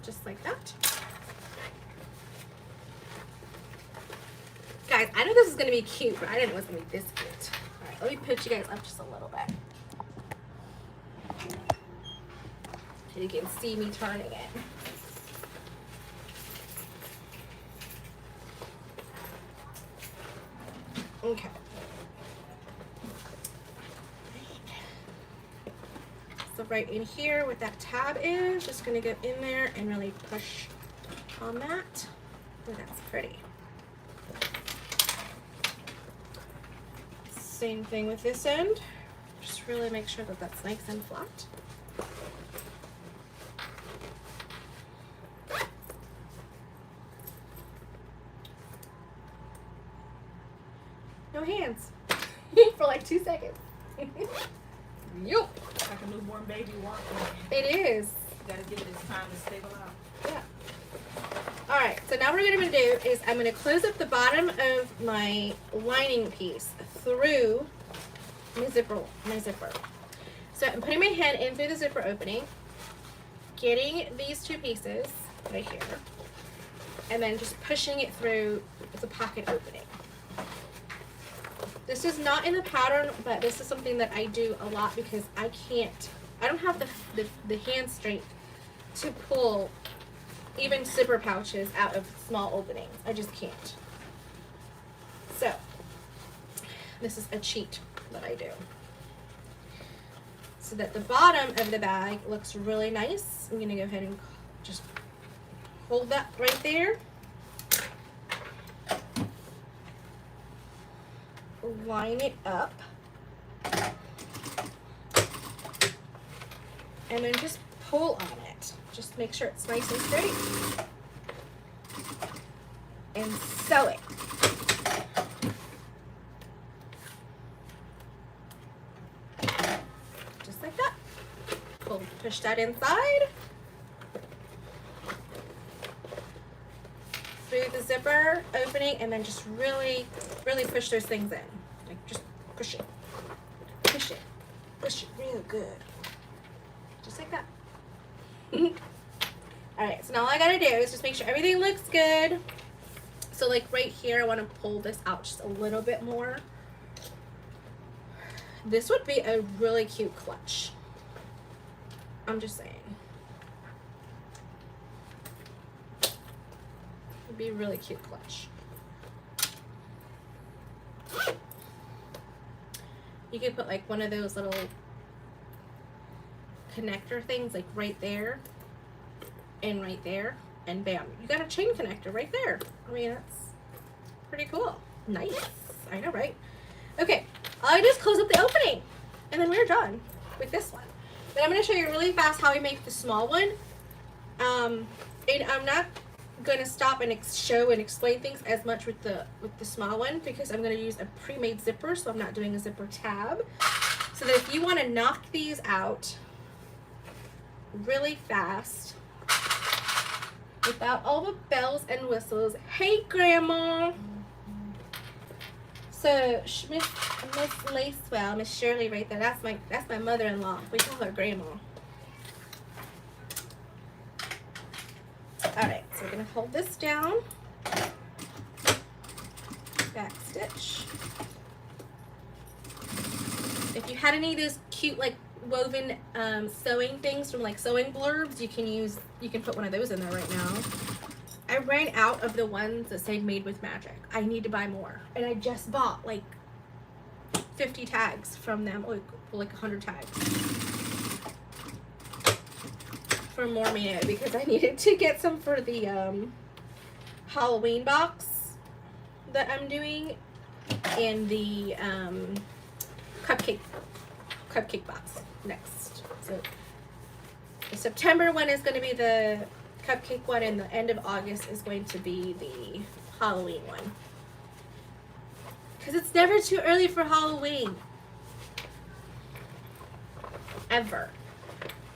S1: just like that. Guys, I know this is gonna be cute, but I didn't know it was gonna be this cute. All right, let me put you guys up just a little bit so you can see me turning it. Okay. So right in here where that tab is, just gonna go in there and really push on that. Oh, that's pretty. Same thing with this end. Just really make sure that that's nice and flat. No hands for like 2 seconds. Yup.
S2: Like a newborn baby walking.
S1: It is.
S2: You gotta give it its time to stabilize.
S1: Yeah. All right, so now what we're gonna do is I'm gonna close up the bottom of my lining piece through my zipper. So I'm putting my hand in through the zipper opening, getting these two pieces right here, and then just pushing it through the pocket opening. This is not in the pattern, but this is something that I do a lot because I don't have the hand strength to pull even zipper pouches out of small openings. I just can't. So this is a cheat that I do. So that the bottom of the bag looks really nice. I'm gonna go ahead and just hold that right there. Line it up. And then just pull on it. Just make sure it's nice and straight. And sew it. Just like that. Push that inside. Through the zipper opening, and then just really push those things in. Like just push it. Push it. Push it real good. Just like that. Alright, so now all I gotta do is just make sure everything looks good. So like right here, I wanna pull this out just a little bit more. This would be a really cute clutch. I'm just saying. It'd be a really cute clutch. You could put like one of those little connector things like right there and right there, and bam, you got a chain connector right there. I mean, that's pretty cool. Nice. I know, right? Okay, all I do is close up the opening, and then we're done with this one. Then I'm going to show you really fast how we make the small one. And I'm not going to stop and show and explain things as much with the small one because I'm going to use a pre-made zipper, so I'm not doing a zipper tab. So that if you want to knock these out really fast without all the bells and whistles. Hey, Grandma. So Miss Lacewell, Miss Shirley, right there. That's my mother-in-law. We call her Grandma. All right, so we're gonna hold this down. Back stitch. If you had any of those cute like woven sewing things from like sewing blurbs, you can put one of those in there right now. I ran out of the ones that say made with magic. I need to buy more. And I just bought like 50 tags from them, like 100 tags for more Mia, because I needed to get some for the Halloween box that I'm doing, and the cupcake box next. So the September one is going to be the cupcake one, and the end of August is going to be the Halloween one. Because it's never too early for Halloween. Ever.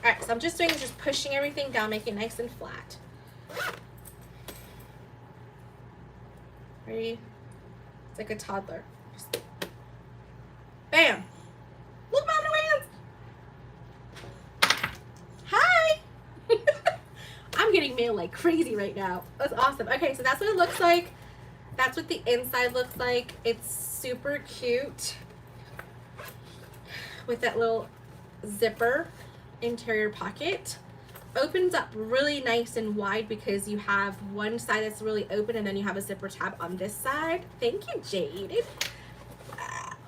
S1: Alright, so I'm just doing is just pushing everything down, making it nice and flat. Ready? It's like a toddler. Just bam! Look, Mom, no hands! Hi! I'm getting mail like crazy right now. That's awesome. Okay, so that's what it looks like. That's what the inside looks like. It's super cute with that little zipper interior pocket. Opens up really nice and wide because you have one side that's really open and then you have a zipper tab on this side. Thank you, Jade.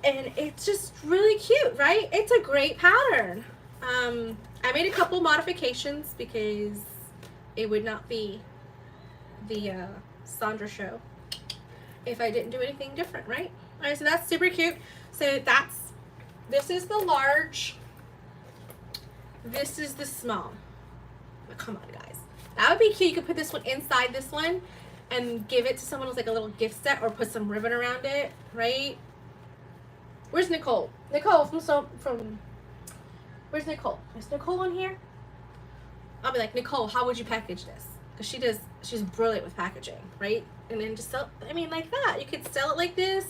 S1: And it's just really cute, right? It's a great pattern. I made a couple modifications because it would not be the Sandra show if I didn't do anything different, right? All right, so that's super cute. So this is the large. This is the small. Oh, come on, guys. That would be cute. You could put this one inside this one and give it to someone with like a little gift set, or put some ribbon around it, right? Where's Nicole? Nicole where's Nicole? Is Nicole on here? I'll be like, Nicole, how would you package this? Because she's brilliant with packaging, right? And then just sell, I mean, like that. You could sell it like this.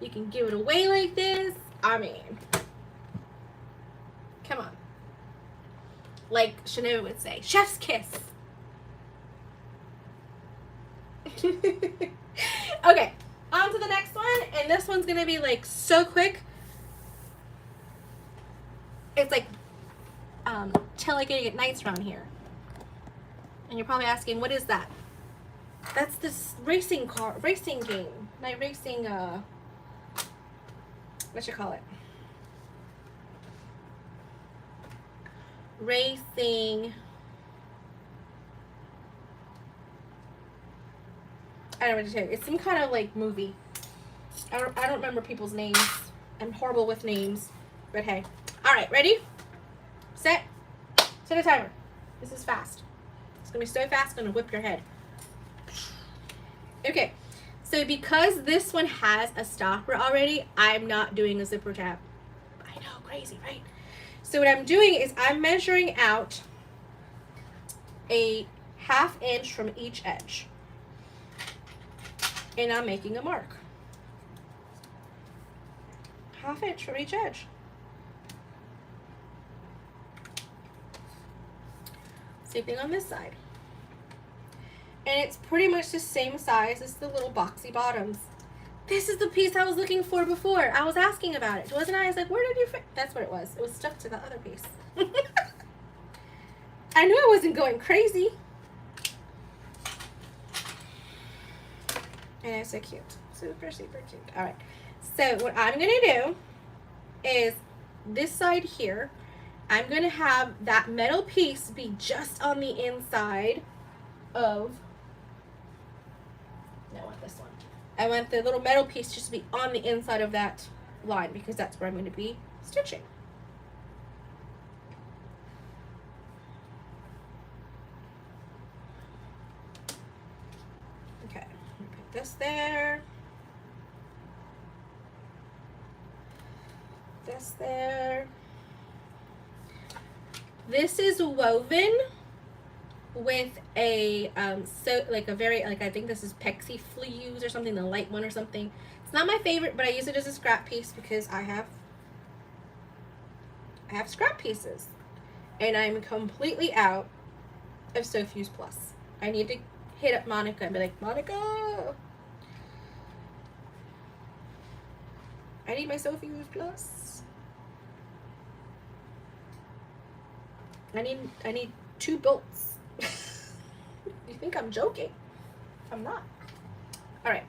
S1: You can give it away like this. I mean, come on. Like Shanae would say, chef's kiss. Okay, on to the next one. And this one's going to be like so quick. It's like tailgating at nights around here. And you're probably asking, what is that? That's this racing game. Night racing, what you call it? Racing. I don't know what to tell you. It's some kind of like movie. I don't remember people's names. I'm horrible with names. But hey. Alright, ready? Set. Set a timer. This is fast. It's gonna be so fast, it's gonna whip your head. Okay, so because this one has a stopper already, I'm not doing a zipper tab. I know, crazy, right? So what I'm doing is I'm measuring out a 1/2 inch from each edge. And I'm making a mark. 1/2 inch from each edge. Same thing on this side. And it's pretty much the same size as the little boxy bottoms. This is the piece I was looking for before. I was asking about it, wasn't I? I was like, where did you fit? That's what it was. It was stuck to the other piece. I knew I wasn't going crazy. And it's so cute. Super, super cute. All right. So what I'm going to do is this side here, I'm going to have that metal piece be just on the inside of, no, I want this one. I want the little metal piece just to be on the inside of that line because that's where I'm going to be stitching. Okay, put this there. This there. This is woven with a so like a very like I think this is Pexi Flews or something, the light one or something. It's not my favorite, but I use it as a scrap piece because I have scrap pieces, and I'm completely out of Sew Fuse Plus. I need to hit up Monica and be like, Monica, I need my Sew Fuse Plus. I need 2 bolts. You think I'm joking? I'm not. All right.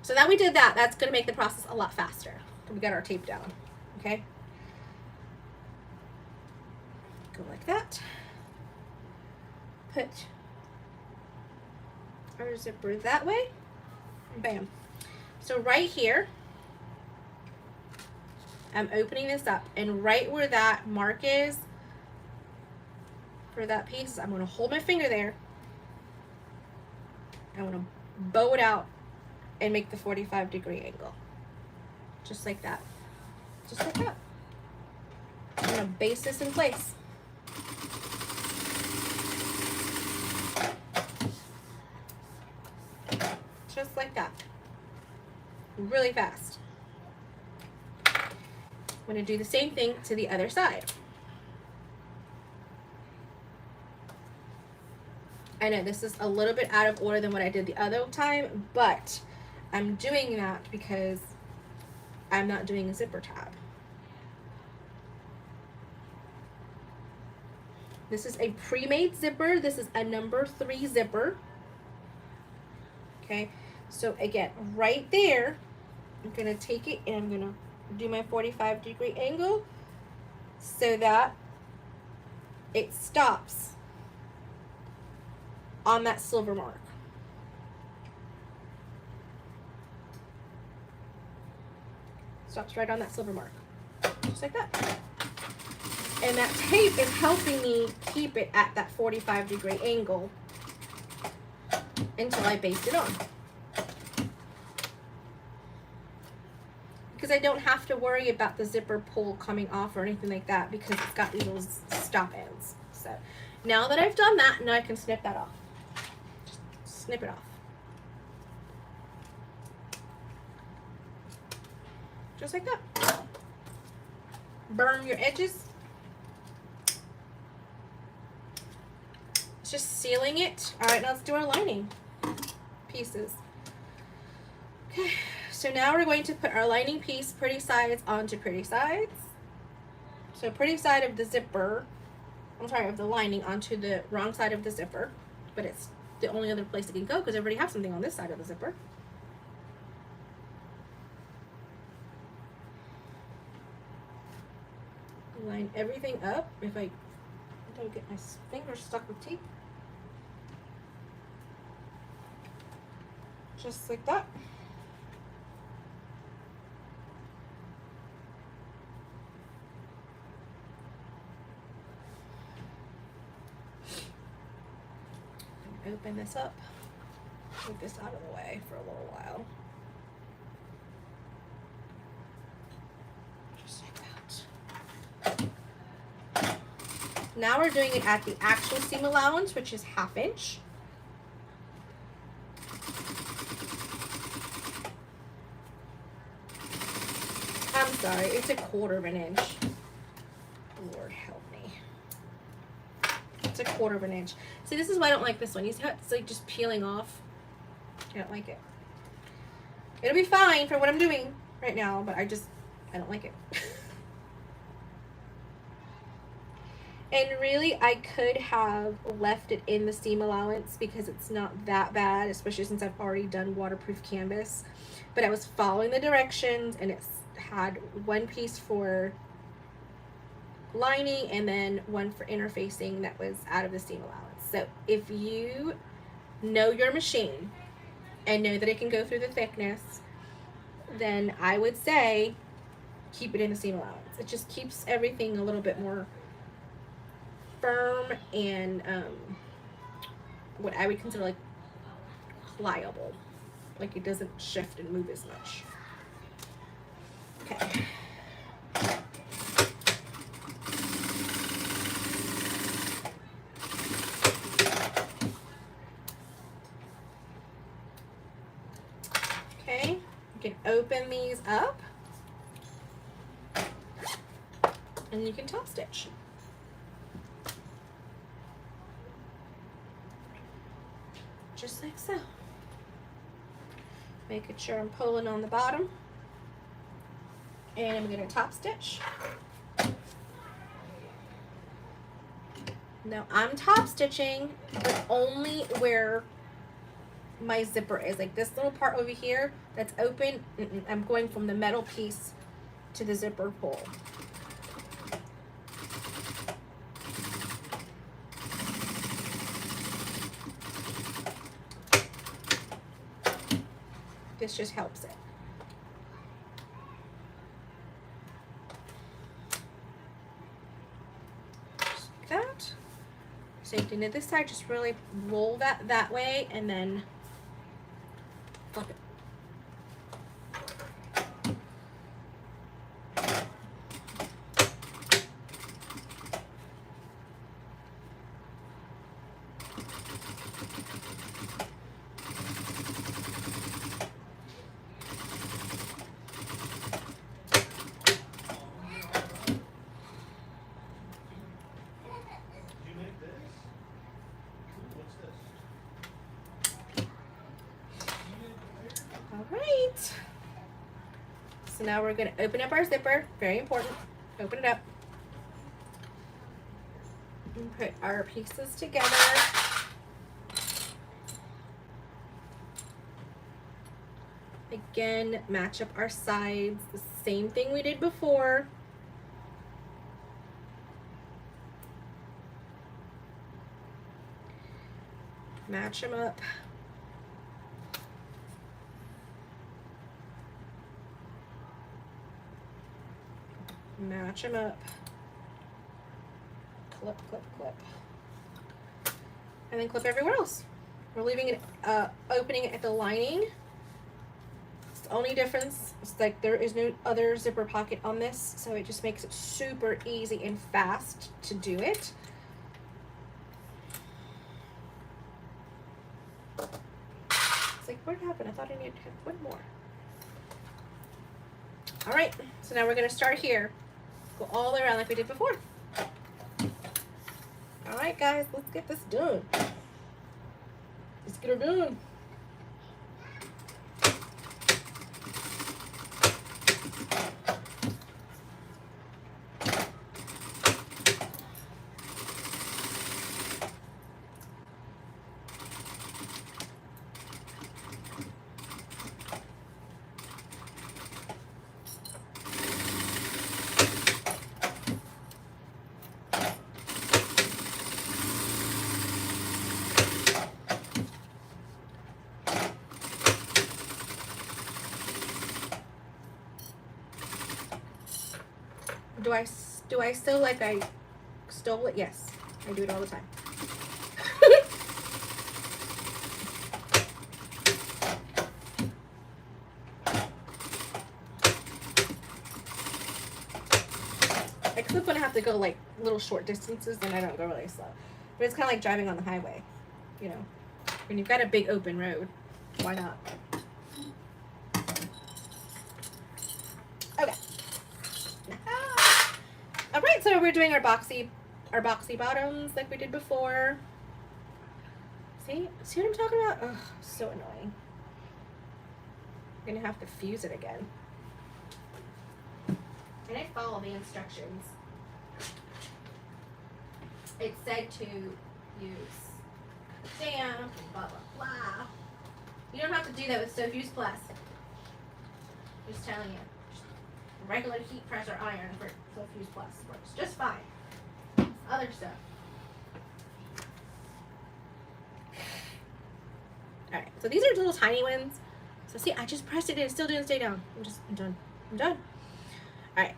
S1: So now we did that. That's going to make the process a lot faster. We got our tape down. Okay. Go like that. Put our zipper that way. Bam. So right here, I'm opening this up, and right where that mark is for that piece, I'm going to hold my finger there. I want to bow it out and make the 45-degree angle. Just like that. Just like that. I'm going to base this in place. Just like that. Really fast. I'm going to do the same thing to the other side. I know this is a little bit out of order than what I did the other time, but I'm doing that because I'm not doing a zipper tab. This is a pre-made zipper. This is a number 3 zipper. Okay, so again, right there, I'm gonna take it and I'm gonna do my 45-degree angle so that it stops on that silver mark. Stops right on that silver mark. Just like that. And that tape is helping me keep it at that 45-degree angle until I baste it on. Because I don't have to worry about the zipper pull coming off or anything like that because it's got these little stop ends. So now that I've done that, now I can snip that off. Just snip it off. Just like that. Burn your edges. It's just sealing it. All right, now let's do our lining pieces. Okay, so now we're going to put our lining piece, pretty sides, onto pretty sides. So pretty side of the zipper, I'm sorry, of the lining onto the wrong side of the zipper, but it's the only other place it can go because I already have something on this side of the zipper. Line everything up. If I don't get my fingers stuck with tape. Just like that. Open this up. Move this out of the way for a little while. Just like that. Now we're doing it at the actual seam allowance, which is 1/2 inch. I'm sorry, it's 1/4 inch. Lord help me. It's 1/4 inch. See, this is why I don't like this one. You see how it's like just peeling off? I don't like it. It'll be fine for what I'm doing right now, but I don't like it. And really, I could have left it in the seam allowance because it's not that bad, especially since I've already done waterproof canvas. But I was following the directions, and it's had one piece for lining and then one for interfacing that was out of the seam allowance. So if you know your machine and know that it can go through the thickness, then I would say keep it in the seam allowance. It just keeps everything a little bit more firm and what I would consider like pliable. Like it doesn't shift and move as much. Okay. Okay, you can open these up and you can top stitch. Just like so. Making sure I'm pulling on the bottom. And I'm going to top stitch. Now I'm top stitching, but only where my zipper is. Like this little part over here that's open, I'm going from the metal piece to the zipper hole. This just helps it. Just like that. Same thing to this side, just really roll that way and then flip it. All right. So now we're going to open up our zipper. Very important. Open it up. And put our pieces together. Again, match up our sides. The same thing we did before. Match them up. Match them up. Clip, clip, clip. And then clip everywhere else. We're leaving it opening at the lining. It's the only difference. It's like there is no other zipper pocket on this, so it just makes it super easy and fast to do it. It's like, what happened? I thought I needed to have one more. All right, so now we're gonna start here. Go all the way around like we did before. All right, guys, let's get this done. Let's get her done. Do I sew like I stole it? Yes, I do it all the time. Except when I have to go like little short distances, then I don't go really slow. But it's kind of like driving on the highway, you know. When you've got a big open road, why not? Okay. All right, so we're doing our boxy bottoms like we did before. See what I'm talking about? Ugh, so annoying. I'm gonna have to fuse it again. And I follow the instructions. It said to use damp, blah blah blah. You don't have to do that with Sew Fuse Plus. Just telling you. Regular heat pressure iron for Sew Fuse Plus works just fine. Other stuff. Alright, so these are little tiny ones. So see, I just pressed it and it still didn't stay down. I'm done. I'm done. Alright,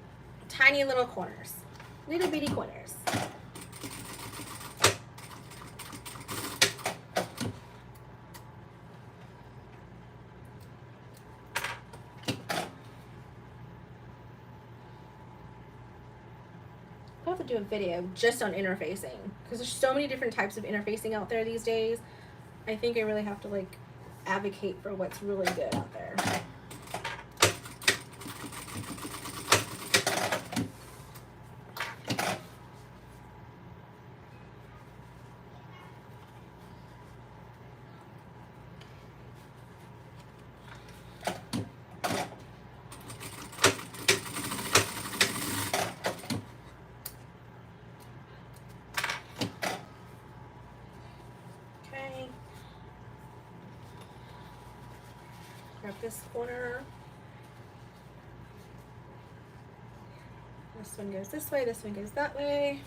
S1: tiny little corners. Little bitty corners. I'll have to do a video just on interfacing because there's so many different types of interfacing out there these days. I think I really have to like advocate for what's really good out there. out this corner. This one goes this way, this one goes that way.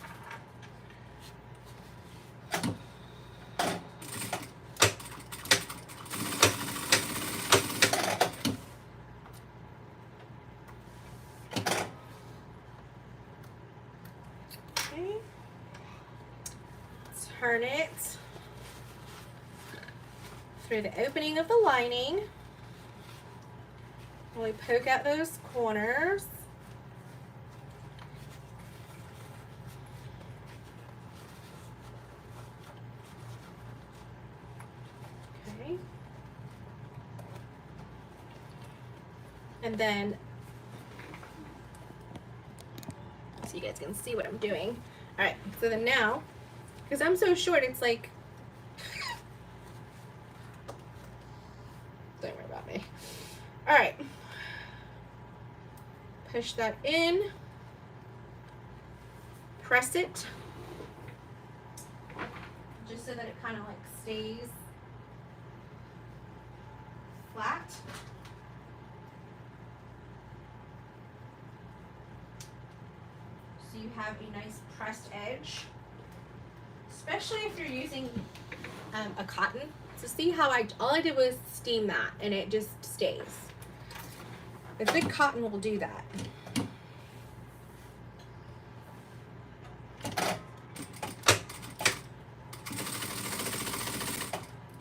S1: Okay. Turn it through the opening of the lining. Really poke out those corners. Okay. And then, so you guys can see what I'm doing. All right, so then now, because I'm so short, it's like, don't worry about me. All right. Push that in. Press it. Just so that it kind of like stays flat. So you have a nice pressed edge. Especially if you're using a cotton. So see how all I did was steam that and it just stays. A good cotton will do that.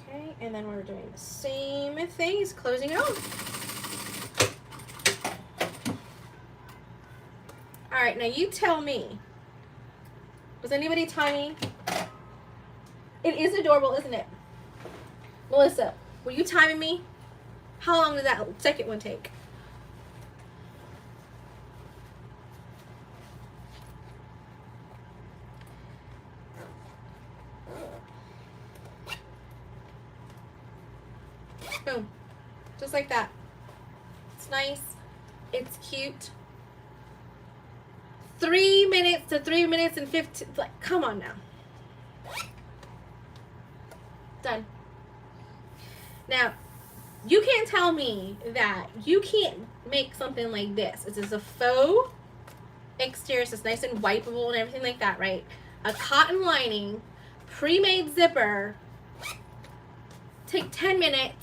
S1: Okay, and then we're doing the same thing, is closing it off. All right, now you tell me. Was anybody timing? It is adorable, isn't it? Melissa, were you timing me? How long did that second one take? Boom. Just like that. It's nice. It's cute. 3 minutes to 3 minutes and 15. Like, come on now. Done. Now, you can't tell me that you can't make something like this. This is a faux exterior, so it's nice and wipeable and everything like that, right? A cotton lining, pre-made zipper. Take 10 minutes.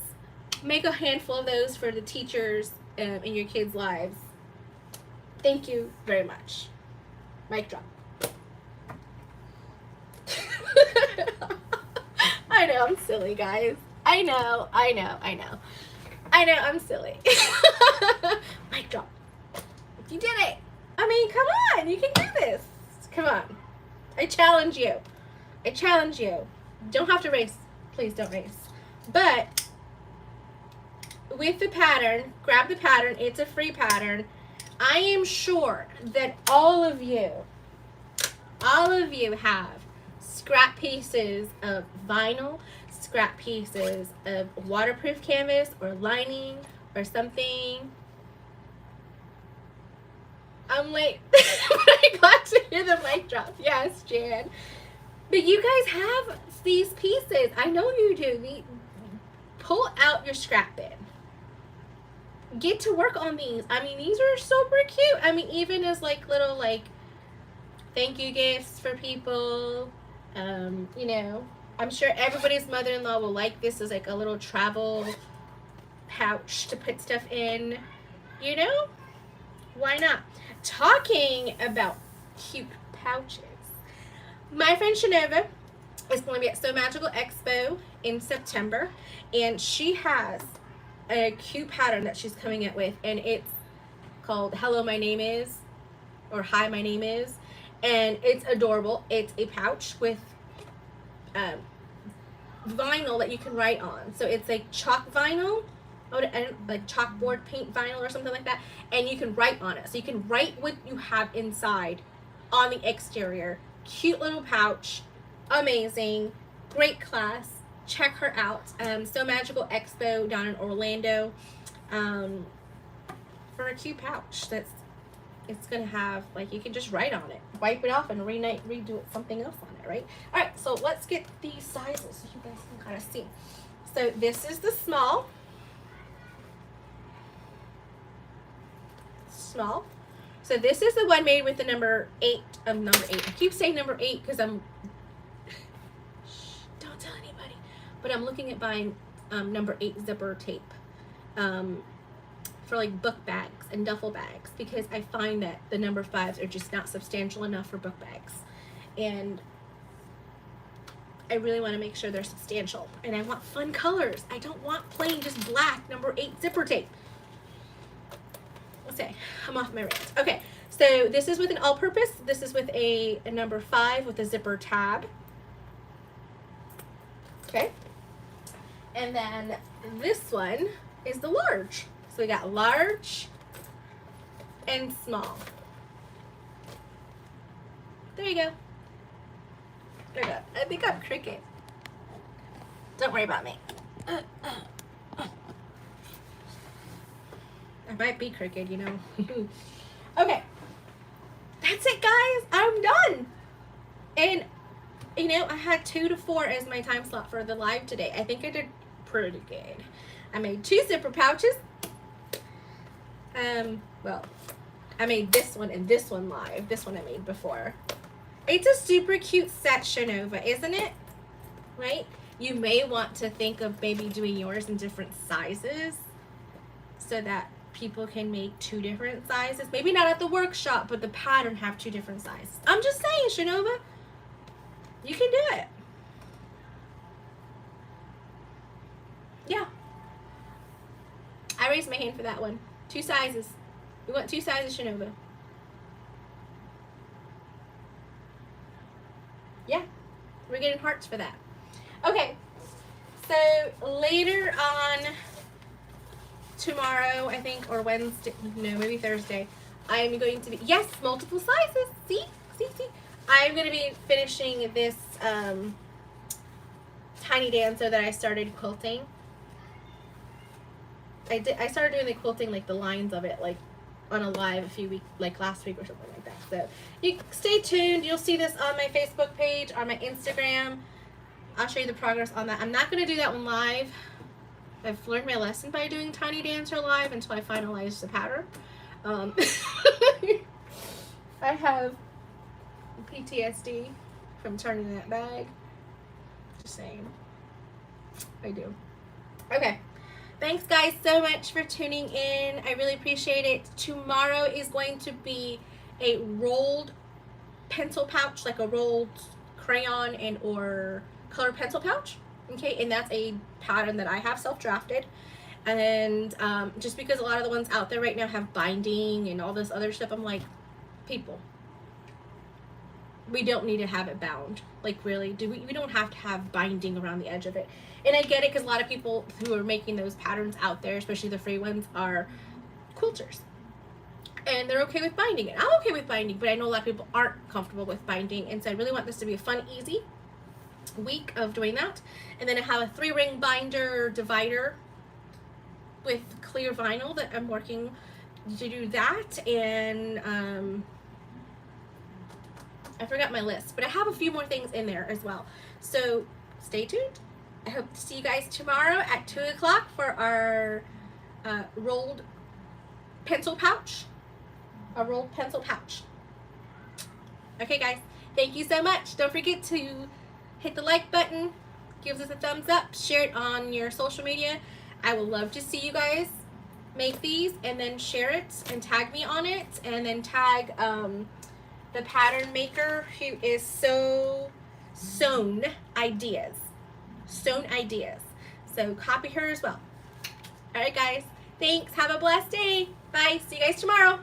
S1: Make a handful of those for the teachers in your kids' lives. Thank you very much. Mic drop. I know I'm silly, guys. I know, I'm silly. Mic drop. You did it. I mean, come on, you can do this. Come on. I challenge you. Don't have to race. Please don't race. But with the pattern, grab the pattern. It's a free pattern. I am sure that all of you have scrap pieces of vinyl, scrap pieces of waterproof canvas or lining or something. I'm late, but I got to hear the mic drop. Yes, Jan. But you guys have these pieces. I know you do. Pull out your scrap bin. Get to work on these. I mean, these are super cute. I mean, even as like little like thank you gifts for people. You know, I'm sure everybody's mother-in-law will like this as like a little travel pouch to put stuff in. You know, why not? Talking about cute pouches, my friend Shanova is going to be at So Magical Expo in September, and she has a cute pattern that she's coming out with, and it's called Hello My Name Is, or Hi My Name Is, and it's adorable. It's a pouch with vinyl that you can write on. So it's like chalk vinyl, like chalkboard paint vinyl or something like that, and you can write on it. So you can write what you have inside on the exterior. Cute little pouch, amazing, great class. Check her out. So Magical Expo down in Orlando, for a cute pouch it's gonna have, like, you can just write on it, wipe it off, and redo it something else on it, right? All right, so let's get these sizes so you guys can kind of see. So this is the small. small. So this is the one made with the number 8. Number 8. I keep saying number 8 because I'm. Shh, don't tell anybody. But I'm looking at buying number 8 zipper tape for like book bags and duffel bags, because I find that the number 5s are just not substantial enough for book bags, and I really want to make sure they're substantial, and I want fun colors. I don't want plain just black number 8 zipper tape. Let's say I'm off my rant. Okay, so this is with an all-purpose. This is with a number 5 with a zipper tab. Okay, and then this one is the large. So we got large and small. There you go. There you go. I think I'm crooked. Don't worry about me. I might be crooked, you know. Okay. That's it, guys. I'm done. And, you know, I had 2 to 4 as my time slot for the live today. I think I did pretty good. I made 2 zipper pouches. Well, I made this one and this one live. This one I made before. It's a super cute set, Shenova, isn't it? Right? You may want to think of maybe doing yours in different sizes so that people can make 2 different sizes. Maybe not at the workshop, but the pattern have 2 different sizes. I'm just saying, Shenova, you can do it. Yeah. I raised my hand for that one. 2 sizes. We want 2 sizes, Shenova. Yeah. We're getting hearts for that. Okay. So later on tomorrow, I think, or Wednesday, no, maybe Thursday, I'm going to be, yes, multiple sizes. See? I'm going to be finishing this tiny dancer that I started quilting. I started doing the quilting, like the lines of it, like on a live a few weeks, like last week or something like that. So you stay tuned. You'll see this on my Facebook page, on my Instagram. I'll show you the progress on that. I'm not going to do that one live. I've learned my lesson by doing Tiny Dancer live until I finalize the pattern. I have PTSD from turning that bag. Just saying. I do. Okay. Thanks, guys, so much for tuning in. I really appreciate it. Tomorrow is going to be a rolled pencil pouch, like a rolled crayon and or color pencil pouch. Okay, and that's a pattern that I have self-drafted. And just because a lot of the ones out there right now have binding and all this other stuff, I'm like, people, we don't need to have it bound. Like, really, we don't have to have binding around the edge of it. And I get it, because a lot of people who are making those patterns out there, especially the free ones, are quilters. And they're okay with binding it. I'm okay with binding, but I know a lot of people aren't comfortable with binding. And so I really want this to be a fun, easy week of doing that. And then I have a 3-ring binder divider with clear vinyl that I'm working to do that. And I forgot my list, but I have a few more things in there as well. So stay tuned. I hope to see you guys tomorrow at 2 o'clock for our rolled pencil pouch. A rolled pencil pouch. Okay, guys. Thank you so much. Don't forget to hit the like button. Give us a thumbs up. Share it on your social media. I would love to see you guys make these, and then share it and tag me on it, and then tag the pattern maker who is Sewn Ideas. Sewn Ideas. So copy her as well. All right, guys. Thanks. Have a blessed day. Bye. See you guys tomorrow.